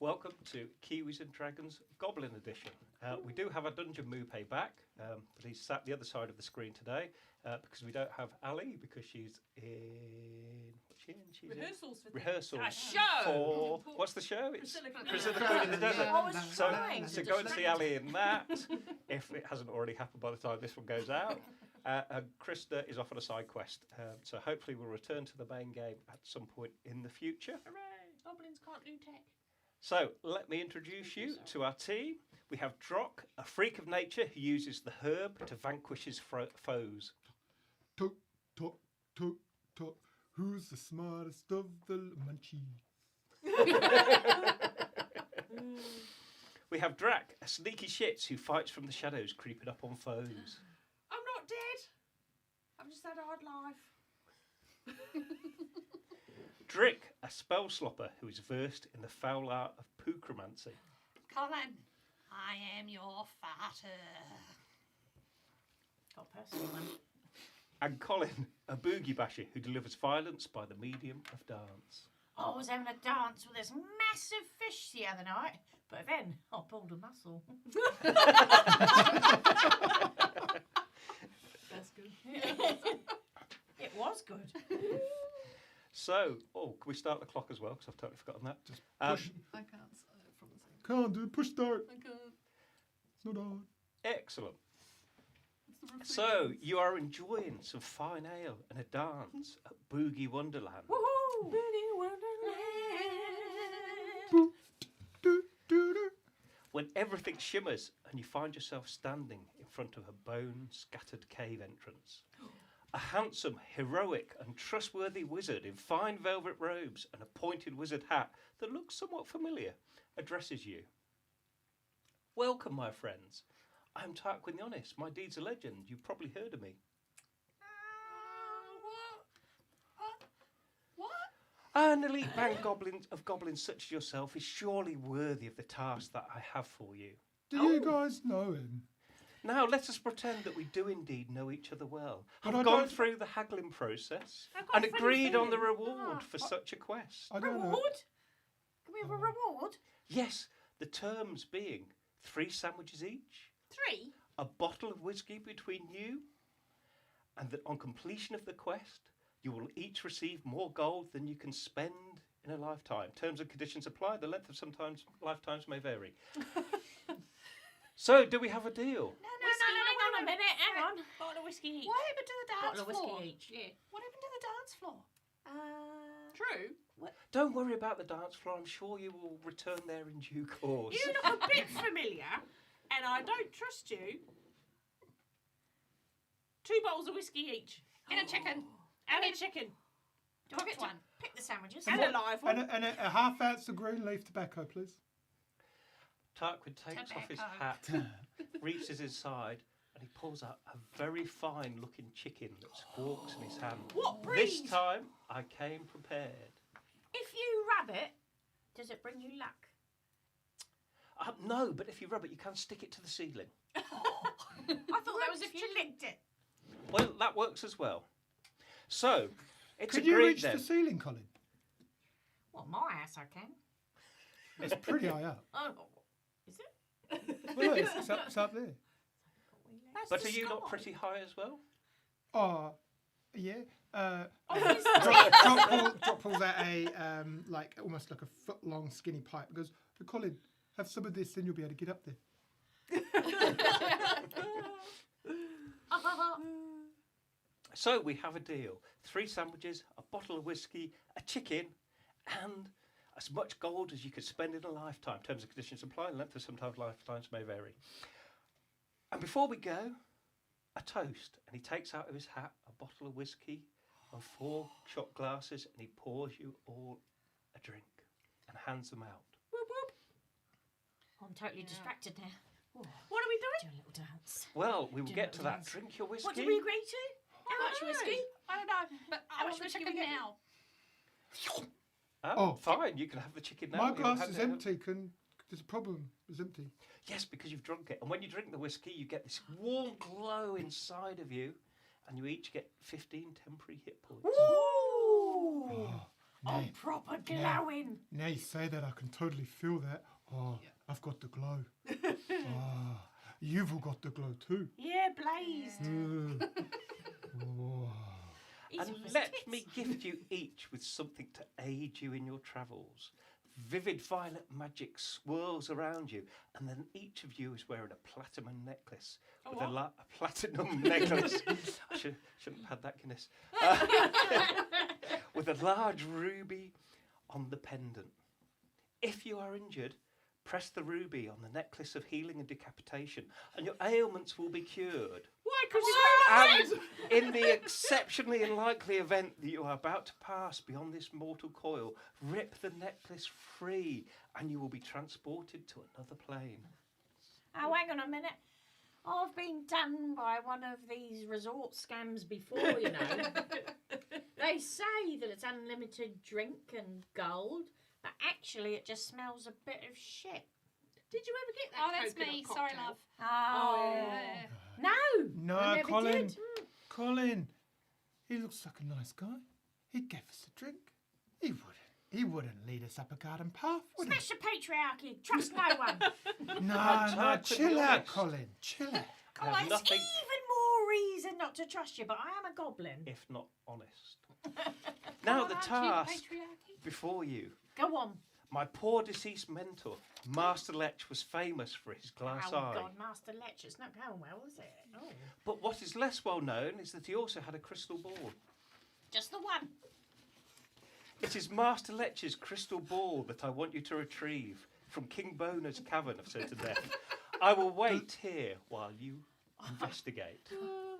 Welcome to Kiwis and Dragons Goblin Edition. We do have a Dungeon Moopay back, but he's sat the other side of the screen today because we don't have Ali because she's in... What's she in? She's Rehearsals in for rehearsals. A show! For... What's the show? It's Priscilla Queen in the Desert. I was So, trying so to go and see distract Ali in that, if it hasn't already happened by the time this one goes out. And Krista is off on a side quest, so hopefully we'll return to the main game at some point in the future. Hooray! Goblins can't do tech. So let me introduce you to our team. We have Drock, a freak of nature who uses the herb to vanquish his foes. Tuk, tuk, tuk, tuk. Who's the smartest of the munchies? We have Drac, a sneaky shits who fights from the shadows, creeping up on foes. I'm not dead. I've just had a hard life. Drick, a spell slopper who is versed in the foul art of pookromancy. Colin, I am your father. Got personal then. And Colin, a boogie basher who delivers violence by the medium of dance. I was having a dance with this massive fish the other night, but then I pulled a muscle. That's good. It was good. So, can we start the clock as well? Because I've totally forgotten that. Just push. I can't from the same. Can't do it. Push start. I can't. It's not hard. Excellent. It's the refrigerator. So, you are enjoying some fine ale and a dance at Boogie Wonderland. Woohoo! Boogie Wonderland. Boop, do, do, do. When everything shimmers and you find yourself standing in front of a bone-scattered cave entrance. A handsome, heroic and trustworthy wizard in fine velvet robes and a pointed wizard hat that looks somewhat familiar addresses you. Welcome, my friends. I am Tarquin the Honest. My deed's a legend. You've probably heard of me. What? An elite band of goblins such as yourself is surely worthy of the task that I have for you. Do you guys know him? Now let us pretend that we do indeed know each other well. But I've I gone don't- through the haggling process I've got and a funny agreed on the feeling. reward for such a quest. I don't know. Reward? Can we have a reward? Yes, the terms being 3 sandwiches each, 3? a bottle of whiskey between you, and that on completion of the quest, you will each receive more gold than you can spend in a lifetime. Terms and conditions apply. The length of sometimes lifetimes may vary. So, do we have a deal? No, hang on a minute, hang on. Bottle of whiskey each. What happened to the dance Bottle of floor? whiskey each. Yeah. What happened to the dance floor? True. Don't worry about the dance floor. I'm sure you will return there in due course. You look a bit familiar, and I don't trust you. 2 bottles of whiskey each. And a chicken. And a chicken. Do I get to pick the sandwiches? And a live one. And a half ounce of green leaf tobacco, please. Tarquin takes off his hat, reaches inside, and he pulls out a very fine-looking chicken that squawks in his hand. What breed? This time, I came prepared. If you rub it, does it bring you luck? No, but if you rub it, you can stick it to the ceiling. I thought that was if you licked it. Well, that works as well. So, it's Could you agreed reach then. the ceiling, Colin? Well, my ass I can. It's pretty high up. Oh, is it? Well, look, it's up there. That's But the are you not sky. pretty high as well? Oh, yeah. Obviously. Drop pulls out a like almost like a foot long skinny pipe. And goes, Colin, have some of this, then you'll be able to get up there. So, we have a deal. 3 sandwiches, a bottle of whiskey, a chicken, and as much gold as you could spend in a lifetime. Terms and conditions apply. Length of sometimes lifetimes may vary. And before we go, a toast. And he takes out of his hat a bottle of whiskey and 4 shot glasses, and he pours you all a drink and hands them out. Whoop, whoop. I'm totally distracted now. Oh, What are we doing? do a little dance. Well, we will Do get it, to that. yes. Drink your whiskey. What did we agree to? How much I don't know. whiskey? I don't know. But How I much want the whiskey chicken we get? now. Oh, fine. You can have the chicken now. My You'll glass have is it- empty. There's a problem. It's empty. Yes, because you've drunk it. And when you drink the whiskey, you get this warm glow inside of you, and you each get 15 temporary hit points. Ooh! Oh, Nay, proper glowing. now you say that, I can totally feel that. Oh, I've got the glow. Oh, you've all got the glow too. Yeah, blazed. Oh. He's And off his let tits. me gift you each with something to aid you in your travels. Vivid violet magic swirls around you, and then each of you is wearing a platinum necklace. With a platinum necklace. I shouldn't have had that, Guinness. With a large ruby on the pendant. If you are injured, press the ruby on the necklace of healing and decapitation, and your ailments will be cured. Why? Because it's And in the exceptionally unlikely event that you are about to pass beyond this mortal coil, rip the necklace free and you will be transported to another plane. Oh, hang on a minute. I've been done by one of these resort scams before, you know. They say that it's unlimited drink and gold, but actually it just smells a bit of shit. Did you ever get that? Oh, that's coconut me. cocktail? Sorry, love. Oh, yeah. No. No, I never Colin. did. Colin, he looks like a nice guy. He'd give us a drink. He wouldn't. He wouldn't lead us up a garden path, would he? Smash the patriarchy. Trust no one. No, I'm chill be out, honest. Colin. Chill out. I Oh, have that's nothing, even more reason not to trust you, but I am a goblin. if not honest. Now the Aren't you task patriarchy? before you. Go on. My poor deceased mentor, Master Lech, was famous for his glass Oh, eye. God, Master Lech. It's not going well, is it? Oh. But what is less well known is that he also had a crystal ball. Just the one. It is Master Lech's crystal ball that I want you to retrieve from King Boner's cavern of certain death. I will wait here while you investigate. Oh,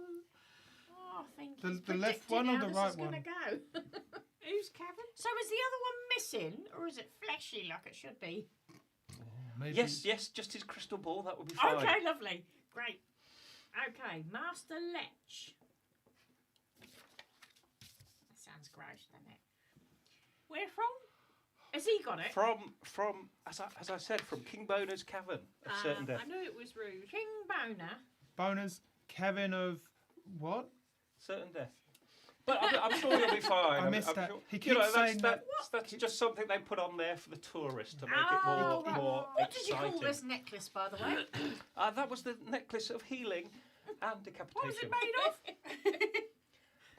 I think The- he's the left predicting one or how the this right is gonna one? go. Whose cavern? So is the other one missing, or is it fleshy like it should be? Maybe. Yes, just his crystal ball, that would be fine. Okay, lovely. Great. Okay, Master Lech. That sounds gross, doesn't it? Where from? Has he got it? From as I said, from King Boner's cavern of certain death. I knew it was rude. King Boner. Boners, Kevin of what? Certain death. But I'm sure you'll be fine. I missed I'm that. Sure, He you keeps know, saying that's just something they put on there for the tourists to make Oh, it more what did you exciting. call this necklace, by the way? That was the necklace of healing and decapitation. What was it made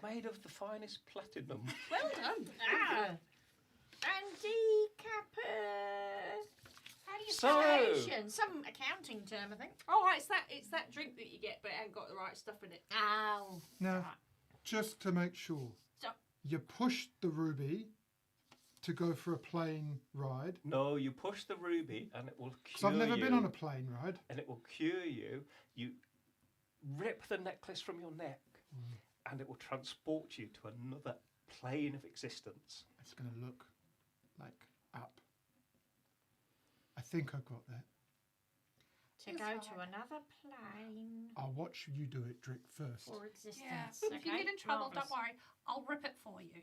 of? Made of the finest platinum. Well done. And how do you So- decapitation? Some accounting term, I think. Oh, it's that drink that you get, but it ain't got the right stuff in it. Ow. Now, just to make sure, So- you push the ruby to go for a plane ride. No, you push the ruby and it will cure Because I've never you. been on a plane ride. And it will cure you. You rip the necklace from your neck and it will transport you to another plane of existence. It's going to look like up. I think I got that. To It's go alright. to another plane I'll watch you do it, Drick, first. for existence. Yeah. If you get in trouble, Marvellous. don't worry. I'll rip it for you.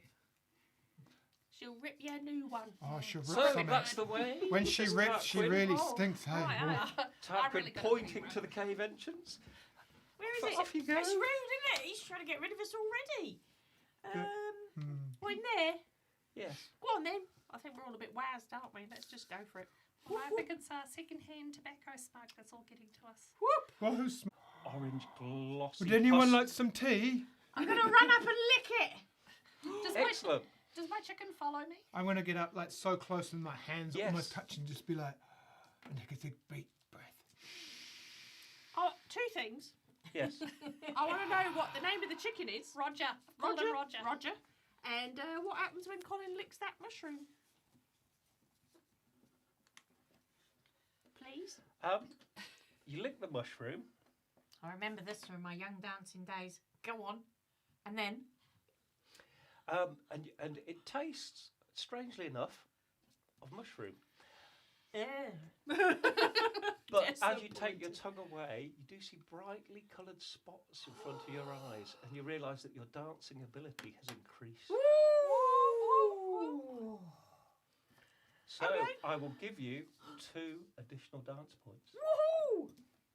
She'll rip you a new one. Oh, she'll rip So something. that's the way. When she Just rips, she Tarquin- really Oh, stinks, hey? right, Ooh. Tarquin really got a pointing big to the cave entrance. Where is it? Off you go. It's rude, isn't it? He's trying to get rid of us already. Well, in there. Yes. Go on then. I think we're all a bit wowzed, aren't we? Let's just go for it. Well, I think it's second-hand tobacco smoke that's all getting to us. Whoop. Well, who's Orange glossy. Would anyone pus- like some tea? I'm going to run up and lick it. Excellent. Does my chicken follow me? I'm going to get up like so close and my hands Yes. almost touching, just be like, and take a big breath. Oh, two things. Yes. I want to know what the name of the chicken is. Roger. Golden Roger. Roger. And what happens when Colin licks that mushroom? Please. You lick the mushroom. I remember this from my young dancing days. Go on. And then? And it tastes, strangely enough, of mushroom. But as you take your tongue away, you do see brightly coloured spots in front of your eyes, and you realise that your dancing ability has increased. So Okay. I will give you 2 additional dance points. Woohoo!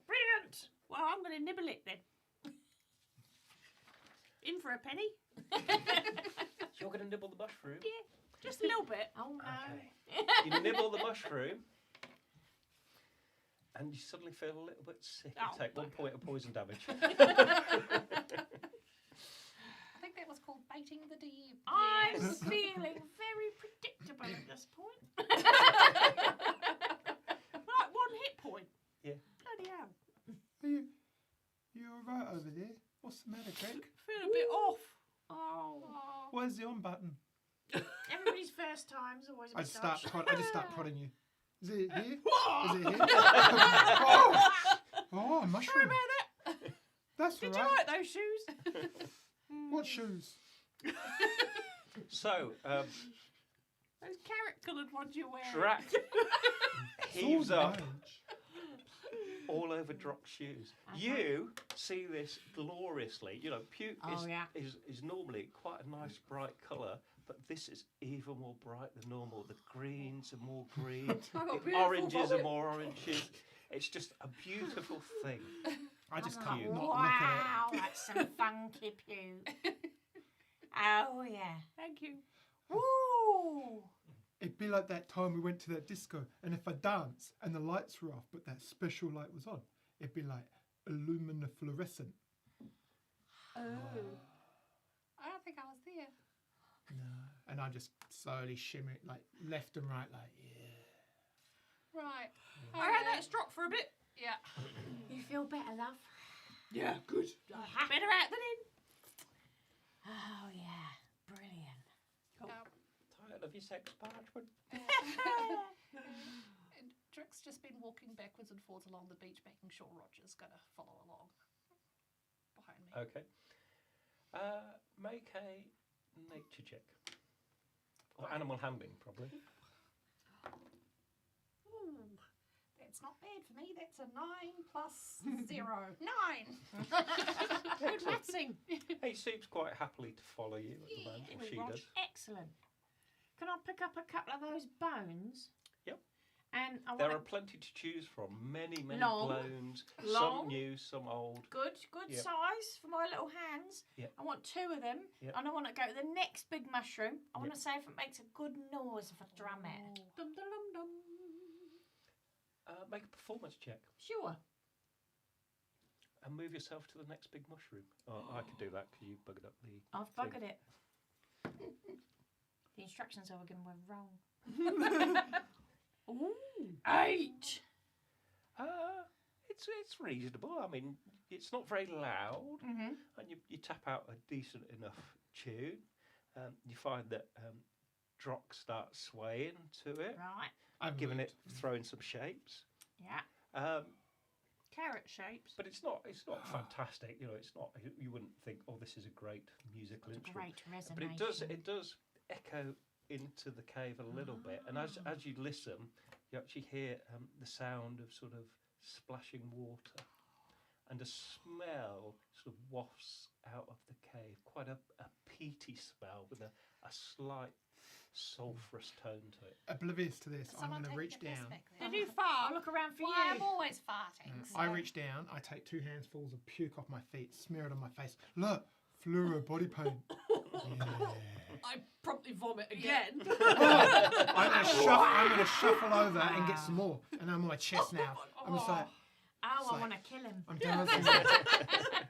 Brilliant. Well, I'm going to nibble it then. In for a penny. You're going to nibble the mushroom? Yeah. Just a little bit. Oh no. Okay. You nibble the mushroom, and you suddenly feel a little bit sick. You Oh, take 1 point of poison damage. I think that was called baiting the deep. I'm feeling very predictable at this point. Like 1 hit point. Yeah. Bloody hell. Are you all right over there? What's the matter, Greg? Feel a bit off. Oh. Where's the on button? Everybody's first time's always a I bit just start prodding you. Is it here? Is What? it here? oh, oh, mushroom. Sorry about that. That's Did all you right. like those shoes? What shoes? So, Those carrot-coloured ones you're wearing. Drac heaves It's all up beige. all over Drock's shoes. Uh-huh. You see this gloriously. You know, puke Oh, yeah. is normally quite a nice bright colour, but this is even more bright than normal. The greens are more green, I've got the beautiful oranges are vomit. more oranges. It's just a beautiful thing. I just I'm can't like, not wow, look at it. that's some funky puke. Oh yeah. Thank you. Woo! It'd be like that time we went to that disco, and if I dance and the lights were off, but that special light was on, it'd be like luminofluorescent. Oh. I don't think I was there. No. And I just slowly shimmer it, like left and right, like, yeah. Right. I had that struck for a bit. Yeah. You feel better, love? Yeah, good. Better out than in. Oh yeah. Brilliant. Tired of your sex parchment? Drix just been walking backwards and forwards along the beach, making sure Roger's going to follow along behind me. Okay. Make a nature check. Or animal handling, probably. Ooh, that's not bad for me. That's a 9 plus 0. 9! Good matsing. He seems quite happily to follow you at the moment, or she does. Excellent. Can I pick up a couple of those bones? Yep. And I There want are plenty to choose from. Many Long. clones. Long. Some new, some old. good Yep. size for my little hands. Yep. I want 2 of them. Yep. And I want to go to the next big mushroom. I want Yep. to see if it makes a good noise if I drum it. Dum dum dum dum. Make a performance check Sure. and move yourself to the next big mushroom. Oh, I could do that because you buggered up the. I've thing. buggered it. The instructions I were given were wrong. Ooh. 8. It's reasonable. I mean, it's not very loud, Mm-hmm. and you tap out a decent enough tune. You find that Drock starts swaying to it, Right. I've giving it, moved. throwing some shapes. Yeah. Carrot shapes. But it's not fantastic. You know, it's not. You wouldn't think, oh, this is a great musical It's a instrument. great resonance. But it does echo into the cave a little bit, and as you listen, you actually hear the sound of sort of splashing water, and a smell sort of wafts out of the cave. Quite a peaty smell with a slight sulphurous tone to it. Oblivious to this, Is I'm someone going to taking reach the piss down. back there? Did you I'll fart? look around for Why, I'm you. always farting. So. I reach down, I take 2 handfuls of puke off my feet, smear it on my face. Look, fluoro body paint. Yeah. I promptly vomit again. I'm gonna shuffle over and get some more, and I'm on my chest now. I'm just like, Oh, It's I like- want to kill him. I'm dancing.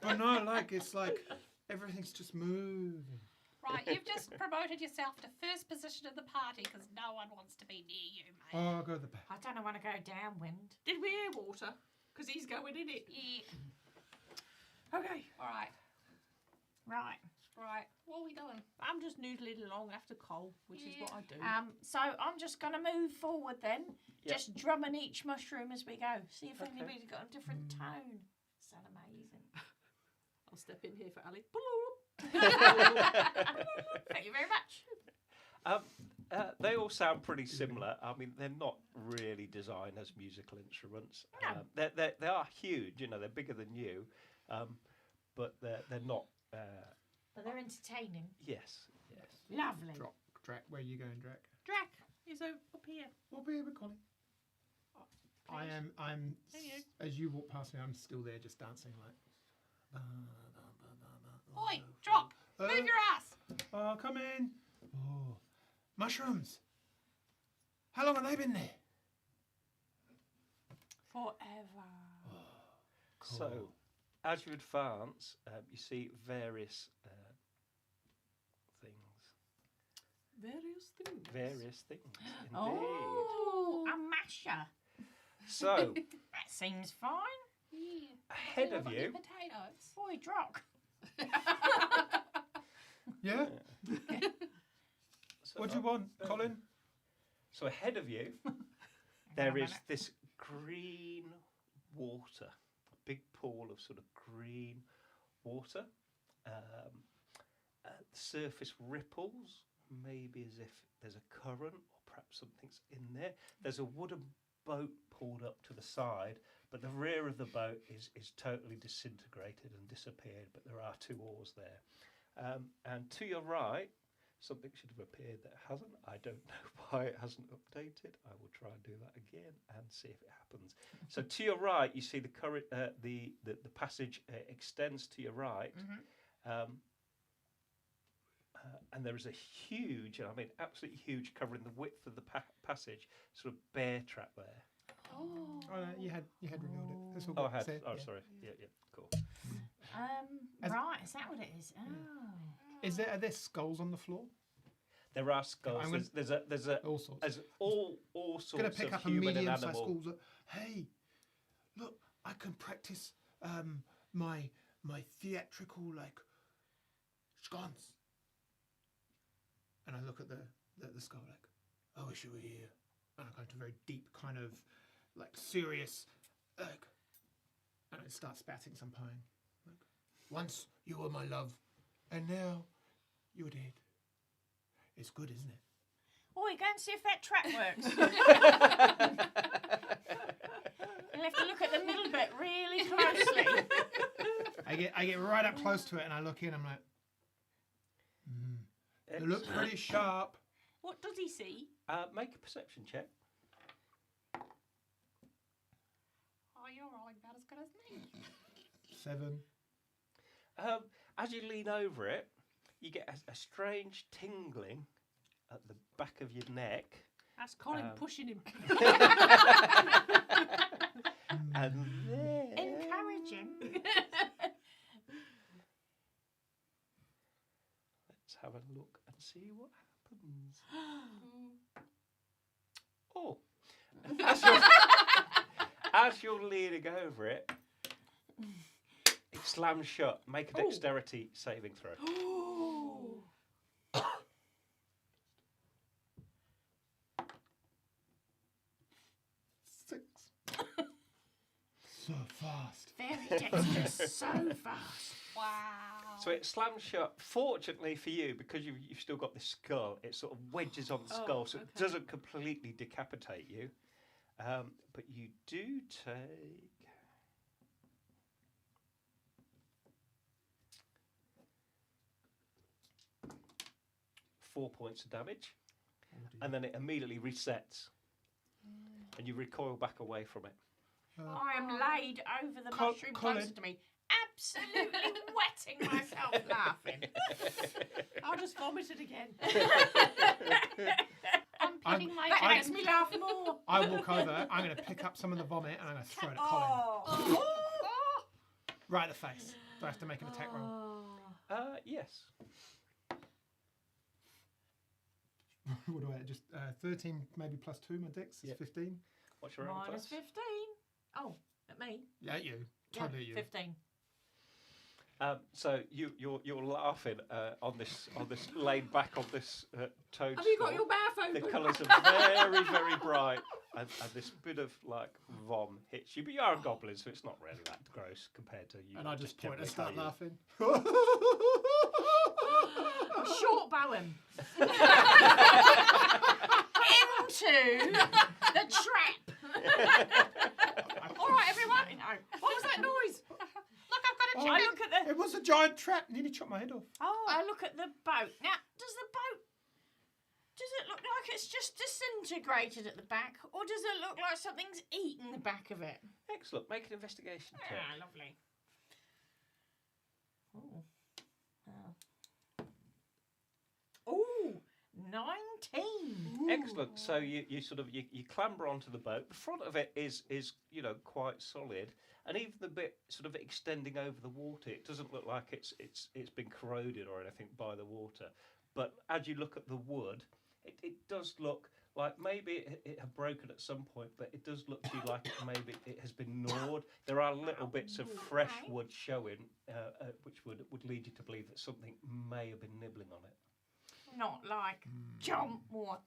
But no, like it's like everything's just moving. Right, you've just promoted yourself to first position of the party because no one wants to be near you, mate. Oh, I'll go to the back. I don't want to go downwind. Did we hear water? Because he's going in it. Yeah. Okay. All right. Right. Right. What are we doing? I'm just noodling along after coal, which is what I do. So I'm just going to move forward then, Yep. just drumming each mushroom as we go. See if Okay. anybody's got a different tone. Sound amazing. I'll step in here for Ali. Thank you very much. They all sound pretty similar. I mean, they're not really designed as musical instruments. No. They are huge. You know, they're bigger than you, but they're not. But they're entertaining. Yes. Lovely. Drac, where are you going, Drac? Drac is up here. We'll be with Connie. I'm. There you As you walk past me, I'm still there, just dancing like. Oi, drop! Uh, Move your ass! Oh, come in. Oh, Mushrooms. How long have they been there? Forever. So, as you advance, you see various things. Various things, indeed. Oh, a masher. So, That seems fine. Yeah. ahead All of about you, your potatoes. Boy, Drock. Yeah? so, What do you want, Colin? So ahead of you, there is this green water, a big pool of sort of green water. The surface ripples, maybe as if there's a current or perhaps something's in there. There's a wooden boat pulled up to the side, but the rear of the boat is totally disintegrated and disappeared, but there are 2 oars there. And to your right, something should have appeared that hasn't. I don't know why it hasn't updated. I will try and do that again and see if it happens. So to your right, you see the current, the passage extends to your right, and there is a huge, and I mean absolutely huge, covering the width of the passage, sort of bear trap there. Oh. Oh, no, you had revealed it. That's all Oh, good. I had. Said, Oh, yeah. sorry. Yeah, cool. As- Right, is that what it is? Oh. Are there skulls on the floor? There are skulls. I'm gonna- There's a All sorts. there's all Gonna sorts pick of up a human and medium-sized animal. skulls. Hey, look! I can practice my theatrical sconce. And I look at the skull I wish you were here. And I go into a very deep kind of serious and I start spouting some poem. Once you were my love, and now you're dead. It's good, isn't it? Oh, you go and see if that trap works. You'll have to look at the middle bit really closely. I get right up close to it and I look in. I'm like, it looks pretty sharp. What does he see? Make a perception check. Oh, you're rolling about as good as me. 7. As you lean over it, you get a strange tingling at the back of your neck, That's Colin pushing him. and then Encourage him. let's have a look and see what happens. Oh, as you're leaning over it, it slams shut. Make a dexterity saving throw. Oh. 6. So fast. Very dexterous, so fast. Wow. So it slams shut. Fortunately for you, because you've still got this skull, it sort of wedges on the skull, so it doesn't completely decapitate you. But you do take 4 points of damage, and then it immediately resets, and you recoil back away from it. I am laid over the mushroom Colin. closer to me, absolutely wetting myself laughing. I just vomited again. I'm pitting my That tent. makes me laugh more. I walk over, I'm going to pick up some of the vomit and I'm going to throw it at Colin. Oh. Right in the face. Do I have to make an attack roll? Yes. What do I just 13 maybe plus 2 my dex is Yep. 15. What's your armor Minus class? 15. Oh, at me. Yeah, you. Totally you. 15. So you're laughing on this laid back on this toadstool. Have you got your mouth open? The colours are very, very bright, and this bit of vom hits you. But you are a goblin, so it's not really that gross compared to you. And I just point and generally start how laughing. Short Bowen. Into the trap. All right, everyone. No. What was that noise? Look, I've got a Oh, chicken. I look at the. It was a giant trap. Nearly chopped my head off. I look at the boat. Now, does it look like it's just disintegrated at the back, or does it look like something's eaten the back of it? Excellent. Make an investigation check. Ah, lovely. Oh. Oh. Ooh, 19. Excellent. So you sort of you clamber onto the boat. The front of it is quite solid, and even the bit sort of extending over the water, it doesn't look like it's been corroded or anything by the water. But as you look at the wood, it does look like maybe it had broken at some point, but it does look to you like maybe it has been gnawed. There are little bits of fresh wood showing, which would lead you to believe that something may have been nibbling on it. Not like jump or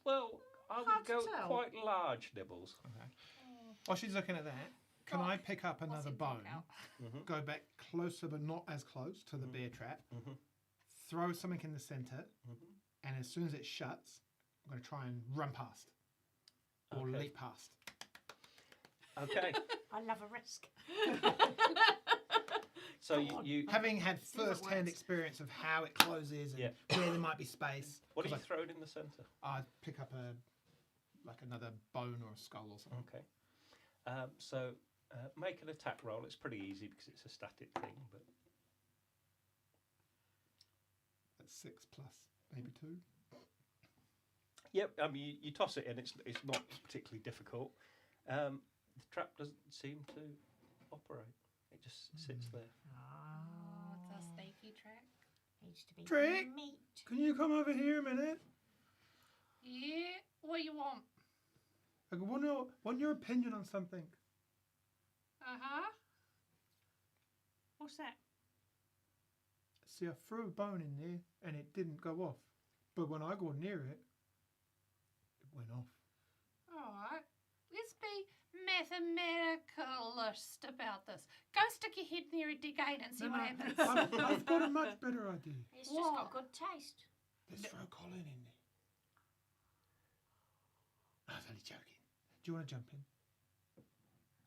Well, I would Hard to go tell. quite large nibbles. Okay. While she's looking at that, can I pick up another bone, go back closer but not as close to the bear trap, throw something in the centre, and as soon as it shuts, I'm going to try and run past or Okay. leap past. Okay. I love a risk. So you Having had See if it first-hand works. experience of how it closes and where there might be space, what are you 'cause throwing in the centre? I pick up another bone or a skull or something. Okay. So make an attack roll. It's pretty easy because it's a static thing. But That's 6 plus maybe 2. yep. I mean, you toss it in. It's not particularly difficult. The trap doesn't seem to operate. It just sits there. Oh, it's a sneaky track. Needs to be Trick. meat. Can you come over here a minute? Yeah, what do you want? I want your opinion on something. Uh-huh. What's that? See, I threw a bone in there and it didn't go off. But when I got near it, it went off. Alright. Let's be mathematicalist about this. Go stick your head near a dig in and see what happens. I've got a much better idea. It's just got good taste. Let's throw Colin in there. I was only joking. Do you want to jump in?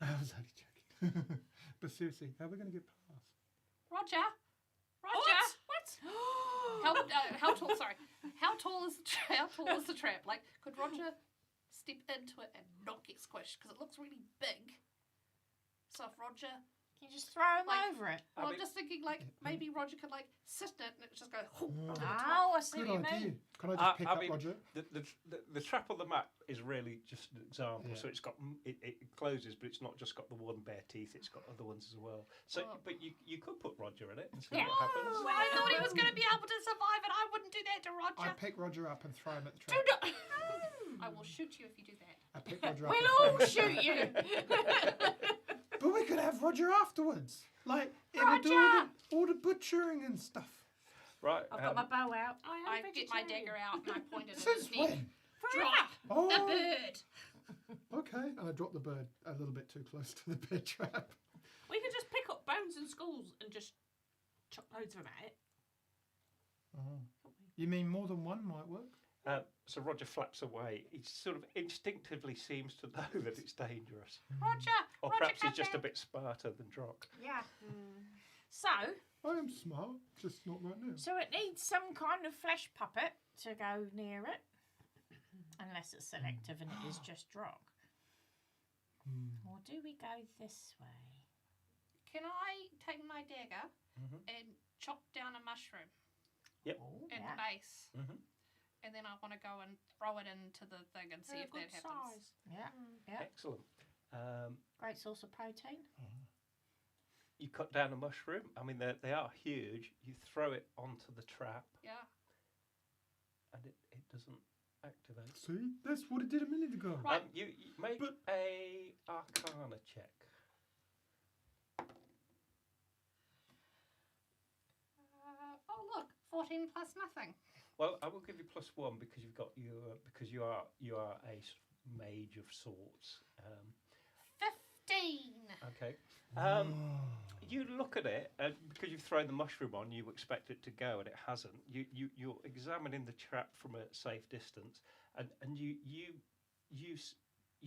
I was only joking. But seriously, how are we going to get past? Roger. Roger. How tall? Sorry. How tall is the trap? Like, could Roger step into it and not get squished? Because it looks really big. So if Roger, Can you just throw him Like- over it? well, I'm just thinking like maybe Roger could like sit in it and it just go. Oh, Oh, I see good what you idea. mean. Can I just pick I up mean, Roger? The trap on the map is really just an example. Yeah. So it's got it closes, but it's not just got the one bare teeth. It's got other ones as well. So, Well- but you could put Roger in it and see Yeah. what happens. Well, I thought he was going to be able to survive it. I wouldn't do that to I Roger. pick Roger up and throw him at the Do trap. not. I will shoot you if you do that. I pick Roger up We'll and throw him all at the trap. shoot you. But we could have Roger afterwards. Like, it would do all the butchering and stuff. Right. I've got my bow out. I get my dagger out and I point it at Since his neck. when? Drop the Oh, bird. okay. And I dropped the bird a little bit too close to the bear trap. We could just pick up bones and skulls and just chuck loads of them at it. Oh. You mean more than one might work? So Roger flaps away. He sort of instinctively seems to know that it's dangerous, Roger. or Roger, perhaps come he's just a back. bit smarter than Drock. Yeah. So, I am smart, just not right now. so it needs some kind of flesh puppet to go near it, unless it's selective and it is just Drock. Or do we go this way? Can I take my dagger Mhm. and chop down a mushroom Oh, at yeah. the base? Mhm. And then I want to go and throw it into the thing and see They're if good that happens. size. Yeah. Yeah. Excellent. Great source of protein. You cut down a mushroom. I mean, they are huge. You throw it onto the trap, Yeah. and it doesn't activate. See? That's what it did a minute ago. Right. You make But- a Arcana check. Oh look, 14 plus nothing. Well, I will give you +1 because you've got you are a sort of mage of sorts. 15. Okay. Oh. You look at it, and because you've thrown the mushroom on, you expect it to go, and it hasn't. You're examining the trap from a safe distance, and you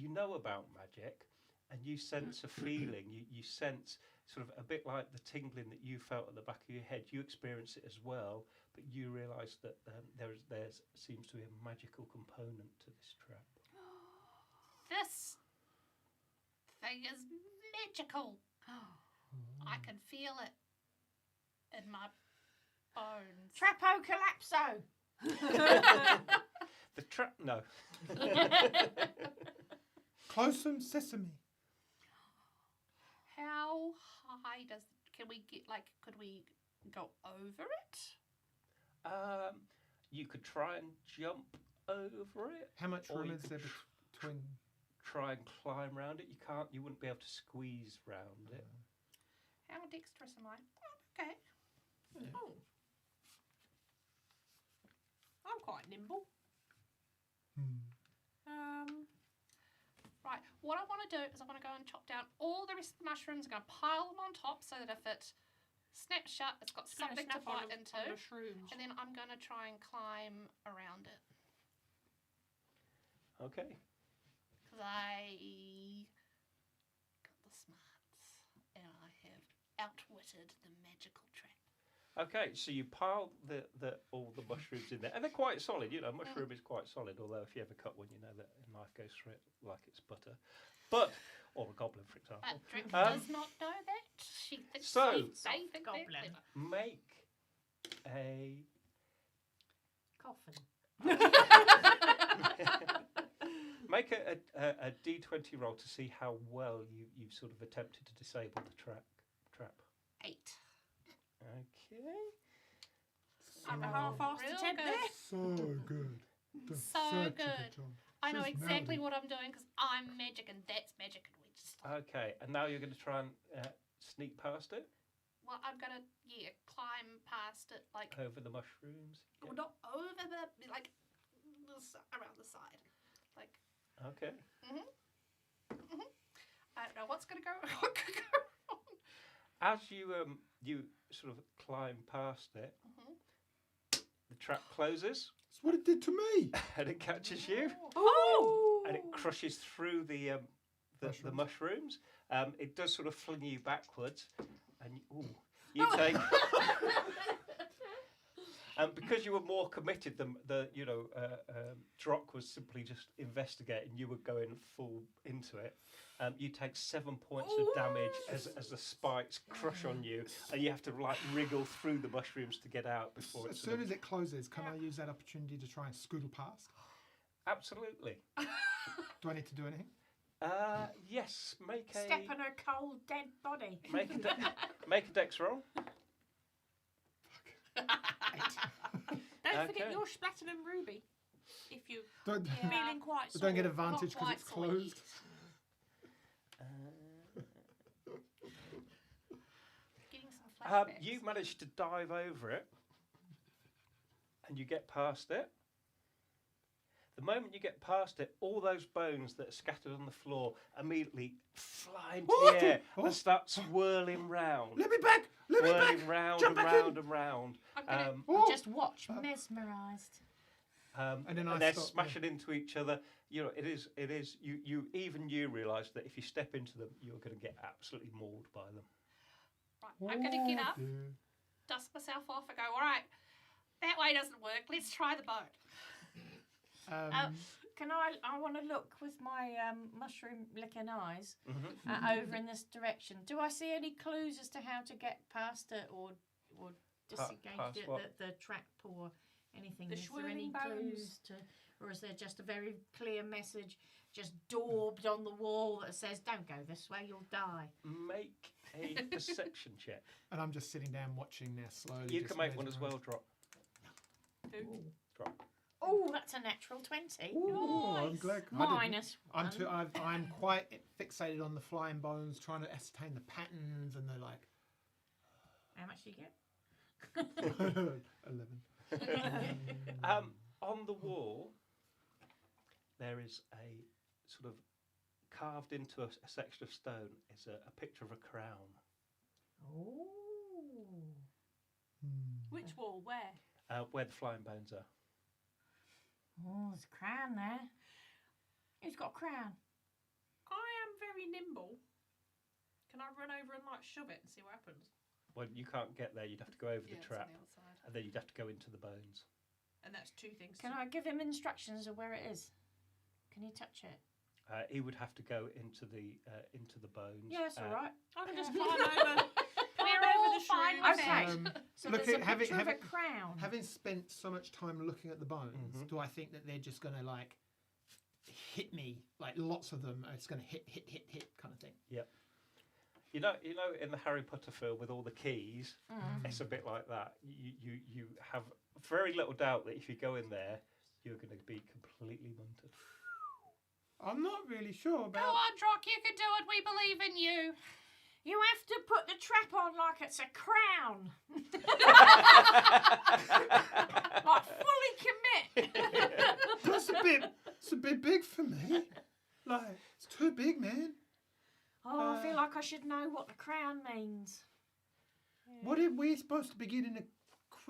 know about magic, and you sense a feeling. You sense sort of a bit like the tingling that you felt at the back of your head. You experience it as well, but you realise that there seems to be a magical component to this trap. This thing is magical. I can feel it in my bones. Trapo collapso. The trap. No. Close some sesame. How high can we get? Like, could we go over it? You could try and jump over it. How much Or room you is could there between? Try and climb around it. You can't. You wouldn't be able to squeeze round it. How dexterous am I? Oh, okay. Yeah. Oh. I'm quite nimble. Right. What I want to do is I want to go and chop down all the rest of the mushrooms. I'm going to pile them on top so that if it snaps shut, it's got something to bite into. On the shrooms. And then I'm going to try and climb around it. Okay. Because I got the smarts and I have outwitted the magical trap. Okay, so you pile all the mushrooms in there, and they're quite solid. You know, mushroom is quite solid. Although if you ever cut one, you know that a knife goes through it like it's butter. But or a goblin, for example. Drink does not know that. She thinks So- they think they're Goblin. clever. Make a Coffin. make a D20 roll to see how well you've sort of attempted to disable the trap. 8. Okay. I'm a half-assed Real attempt good. there. So good. Does So such a good. job. I know She's exactly melody. what I'm doing because I'm magic and that's magic and we just. Okay, and now you're going to try and sneak past it Well, I'm gonna climb past it like over the mushrooms. well, not over the like around the side, like. Okay. I don't know what's gonna go. What could go wrong? As you sort of climb past it, the trap closes That's what it did to me. and it catches you Oh! and it crushes through the mushrooms. It does sort of fling you backwards, and you take. And because you were more committed, Drock was simply just investigating. You were going full into it. You take 7 points of damage as the spikes crush on you, and you have to like wriggle through the mushrooms to get out before As it's. soon as it closes, can I use that opportunity to try and scootle past? Absolutely. Do I need to do anything? Yes. Make a Step on a cold, dead body. make a dex roll. Don't forget Okay. your Splatinum Ruby. If you're Don't, feeling quite but don't get sore. advantage because quite it's closed. Getting some flashbacks. You managed to dive over it, and you get past it. The moment you get past it, all those bones that are scattered on the floor immediately fly into What? the air Oh. and start swirling round. Let me back! Let me back! Whirling round Jump and back round in. and round. I'm gonna- Oh. Just watch, mesmerised. And then I they're stop, smashing into each other. You know, it is. You realise that if you step into them, you're going to get absolutely mauled by them. Right, I'm gonna get up, dear. dust myself off, and go. All right, that way doesn't work. Let's try the boat. Can I want to look with my mushroom licking eyes Mm-hmm. over in this direction. Do I see any clues as to how to get past it or disengage past it, what? the trap or anything? The Is there any swirling bones. clues to, or is there just a very clear message just daubed on the wall that says, "Don't go this way, you'll die"? Make a perception check. And I'm just sitting down watching now slowly. You just can make one as mesmerised. well. Drop. Drop. Oh, that's a natural 20. Ooh, I'm glad. I didn't- Minus I'm one. too. I'm quite fixated on the flying bones, trying to ascertain the patterns and the like. How much do you get? 11. On the wall, there is a sort of carved into a section of stone is a picture of a crown. Oh. Which wall? Where? Where the flying bones are. Oh, there's a crown there. Who's got a crown? I am very nimble. Can I run over and like shove it and see what happens? Well, you can't get there. You'd have to go over Yeah, the it's trap, on the outside. and then you'd have to go into the bones. And that's two things. Can I give him instructions of where it is? Can you touch it? He would have to go into the bones. Yeah, that's all right. I can just climb over. Climb We're over all the fine shroom. with Okay. So Look there's a at- having- picture of a having- crown. Having spent so much time looking at the bones, Mhm. do I think that they're just going to like hit me? Like lots of them, it's going to hit kind of thing. You know, in the Harry Potter film with all the keys, Mm. it's a bit like that. You have very little doubt that if you go in there, you're going to be completely munted. I'm not really sure Go about. on, Drock, you can do it. We believe in you. You have to put the trap on like it's a crown. Like fully commit. It's a bit big for me. Like it's too big, man. Oh, I feel like I should know what the crown means. What if we're supposed to be getting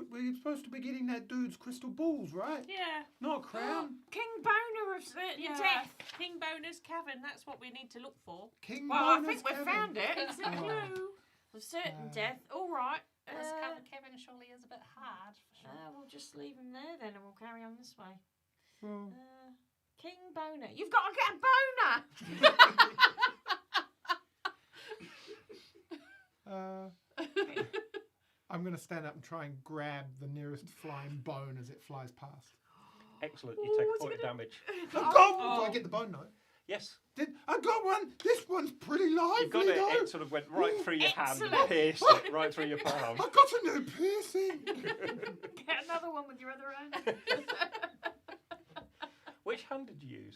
we're supposed to be getting that dude's crystal balls, right? Yeah. Not a crown. King Boner of certain Yeah. death. King Boner's cavern. That's what we need to look for. King Well, I Boner's think we've cabin. found it. It's a Oh. clue of certain Uh, death. All right. This Kevin surely is a bit hard. For sure. We'll just leave him there then, and we'll carry on this way. Well, King Boner. You've got to get a boner. I'm going to stand up and try and grab the nearest flying bone as it flies past. Excellent. You take Ooh, a is it point of damage. I got one. Do I get the bone note? Yes. I got one. This one's pretty lively, You got it. though. It sort of went right through your hand and Excellent. pierced it right through your palm. I got a new piercing. Get another one with your other hand. Which hand did you use?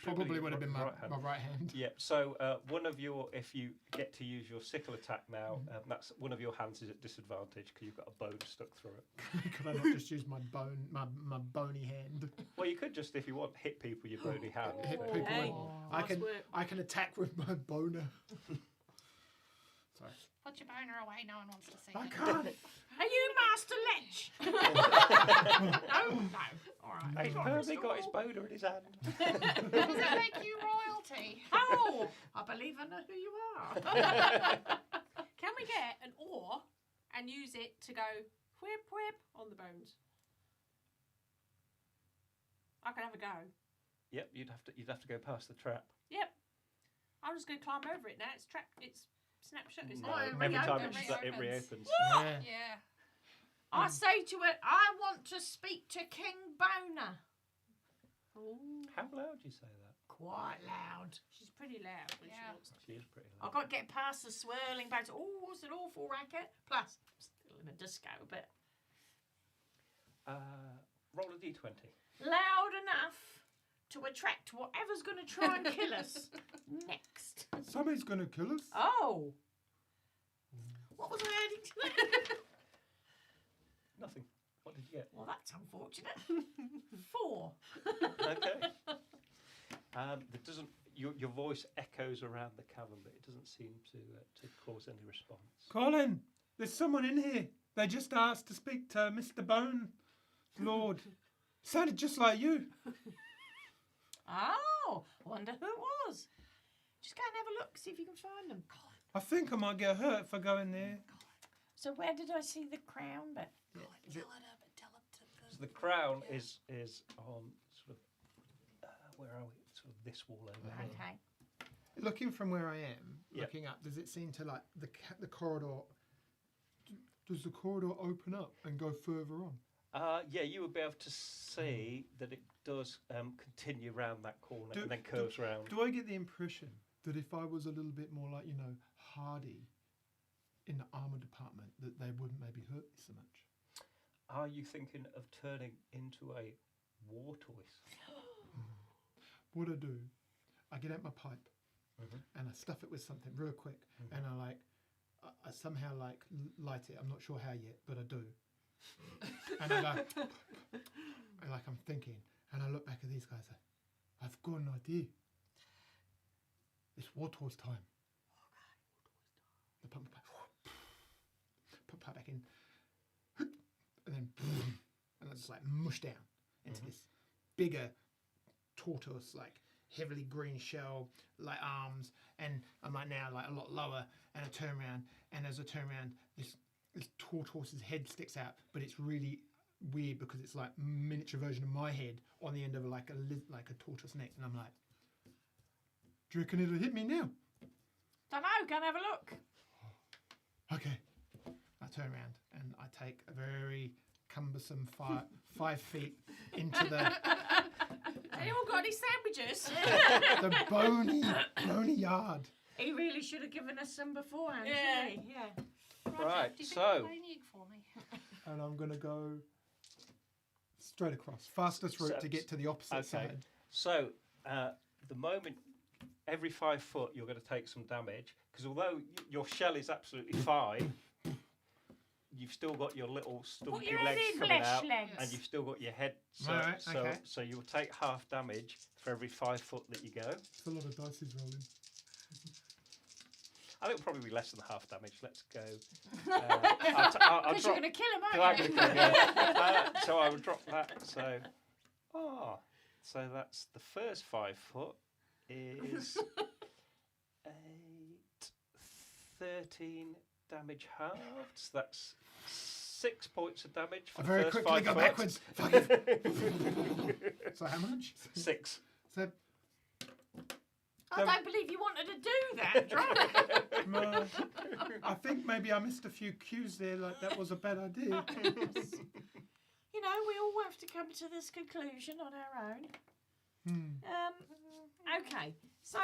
Probably would have been my right hand. my right hand. Yeah. So one of your, if you get to use your sickle attack now, that's one of your hands is at disadvantage because you've got a bone stuck through it. Could I not just use my bony hand? Well, you could just, if you want, hit people with your bony hand. Hit but- people Hey. with- Nice work. I can attack with my boner. Sorry. Put your boner away. No one wants to see I it. can't. Are you Master Lech? No. All right. He's permanently got his boner in his hand. Does that make you royalty? Oh, I believe I know who you are. Can we get an oar and use it to go whip whip on the bones? I can have a go. Yep, you'd have to go past the trap. Yep. I'm just going to climb over it now. It's trapped. It's snapshot. It's No, not. it every time reopens. it reopens. Yeah. Yeah. I say to it, I want to speak to King Boner. Ooh. How loud do you say that? Quite loud. She's pretty loud when she Yeah. wants to. She is pretty I've loud. got to get past the swirling bones. Oh, it's an awful racket. Plus, I'm still in a disco, but Roll a d20. loud enough to attract whatever's going to try and kill us next. Somebody's gonna kill us. Oh. What was I adding to that? Nothing. What did you get? Well, that's unfortunate. 4. Okay. That doesn't. Your voice echoes around the cavern, but it doesn't seem to cause any response. Colin, there's someone in here. They just asked to speak to Mr. Bone Lord. Sounded just like you. Oh, I wonder who it was. Just go and have a look, see if you can find them. I think I might get hurt if I go in there. So where did I see the crown bit? Tell it up and tell it to So the crown is on sort of where are we? Sort of this wall over here. Okay. Looking from where I am, Yeah. looking up, does it seem to like the corridor? Does the corridor open up and go further on? Yeah, you would be able to see that it does continue round that corner Do- and then curves round. Do I get the impression that if I was a little bit more like, hardy in the armour department, that they wouldn't maybe hurt me so much? Are you thinking of turning into a war tortoise? What I do, I get out my pipe Mhm. and I stuff it with something real quick, and I somehow light it. I'm not sure how yet, but I do. And I go, and I'm thinking, and I look back at these guys. I've got an idea. It's war tortoise time. I put my pipe back in, and then and I just mush down into this bigger tortoise, heavily green shell, arms, and I'm now a lot lower, and I turn around, and as I turn around, this tortoise's head sticks out, but it's really weird because it's like miniature version of my head on the end of a tortoise neck, and I'm like, do you reckon it'll hit me now? Don't know. Go and have a look. Okay. turn around and I take a very cumbersome 5 feet into the Anyone got any sandwiches? the bony yard. He really should have given us some beforehand, Yeah. shouldn't he? Yeah. Roger, Right, do you think so- you've got any for me? And I'm going to go straight across. Fastest route So- to get to the opposite okay. side. So, the moment every 5 foot you're going to take some damage, because although your shell is absolutely fine, you've still got your little Put stumpy your legs head in coming flesh out, legs. and you've still got your head. So, Right, so, okay. so you'll take half damage for every 5 foot that you go. It's a lot of dice he's rolling. I think it'll probably be less than half damage. Let's go. I'll Because you're drop. going to kill him, I'm aren't gonna you? kill you. So I will drop that. So that's the first 5 foot is 8, 13 damage halved. So that's 6 points of damage for I the very first quickly 5 go foot. backwards. Fuck it. So how much? 6. So, I don't believe you wanted to do that, Drunk. no, I think maybe I missed a few cues there. Like that was a bad idea. You know, we all have to come to this conclusion on our own. Okay, so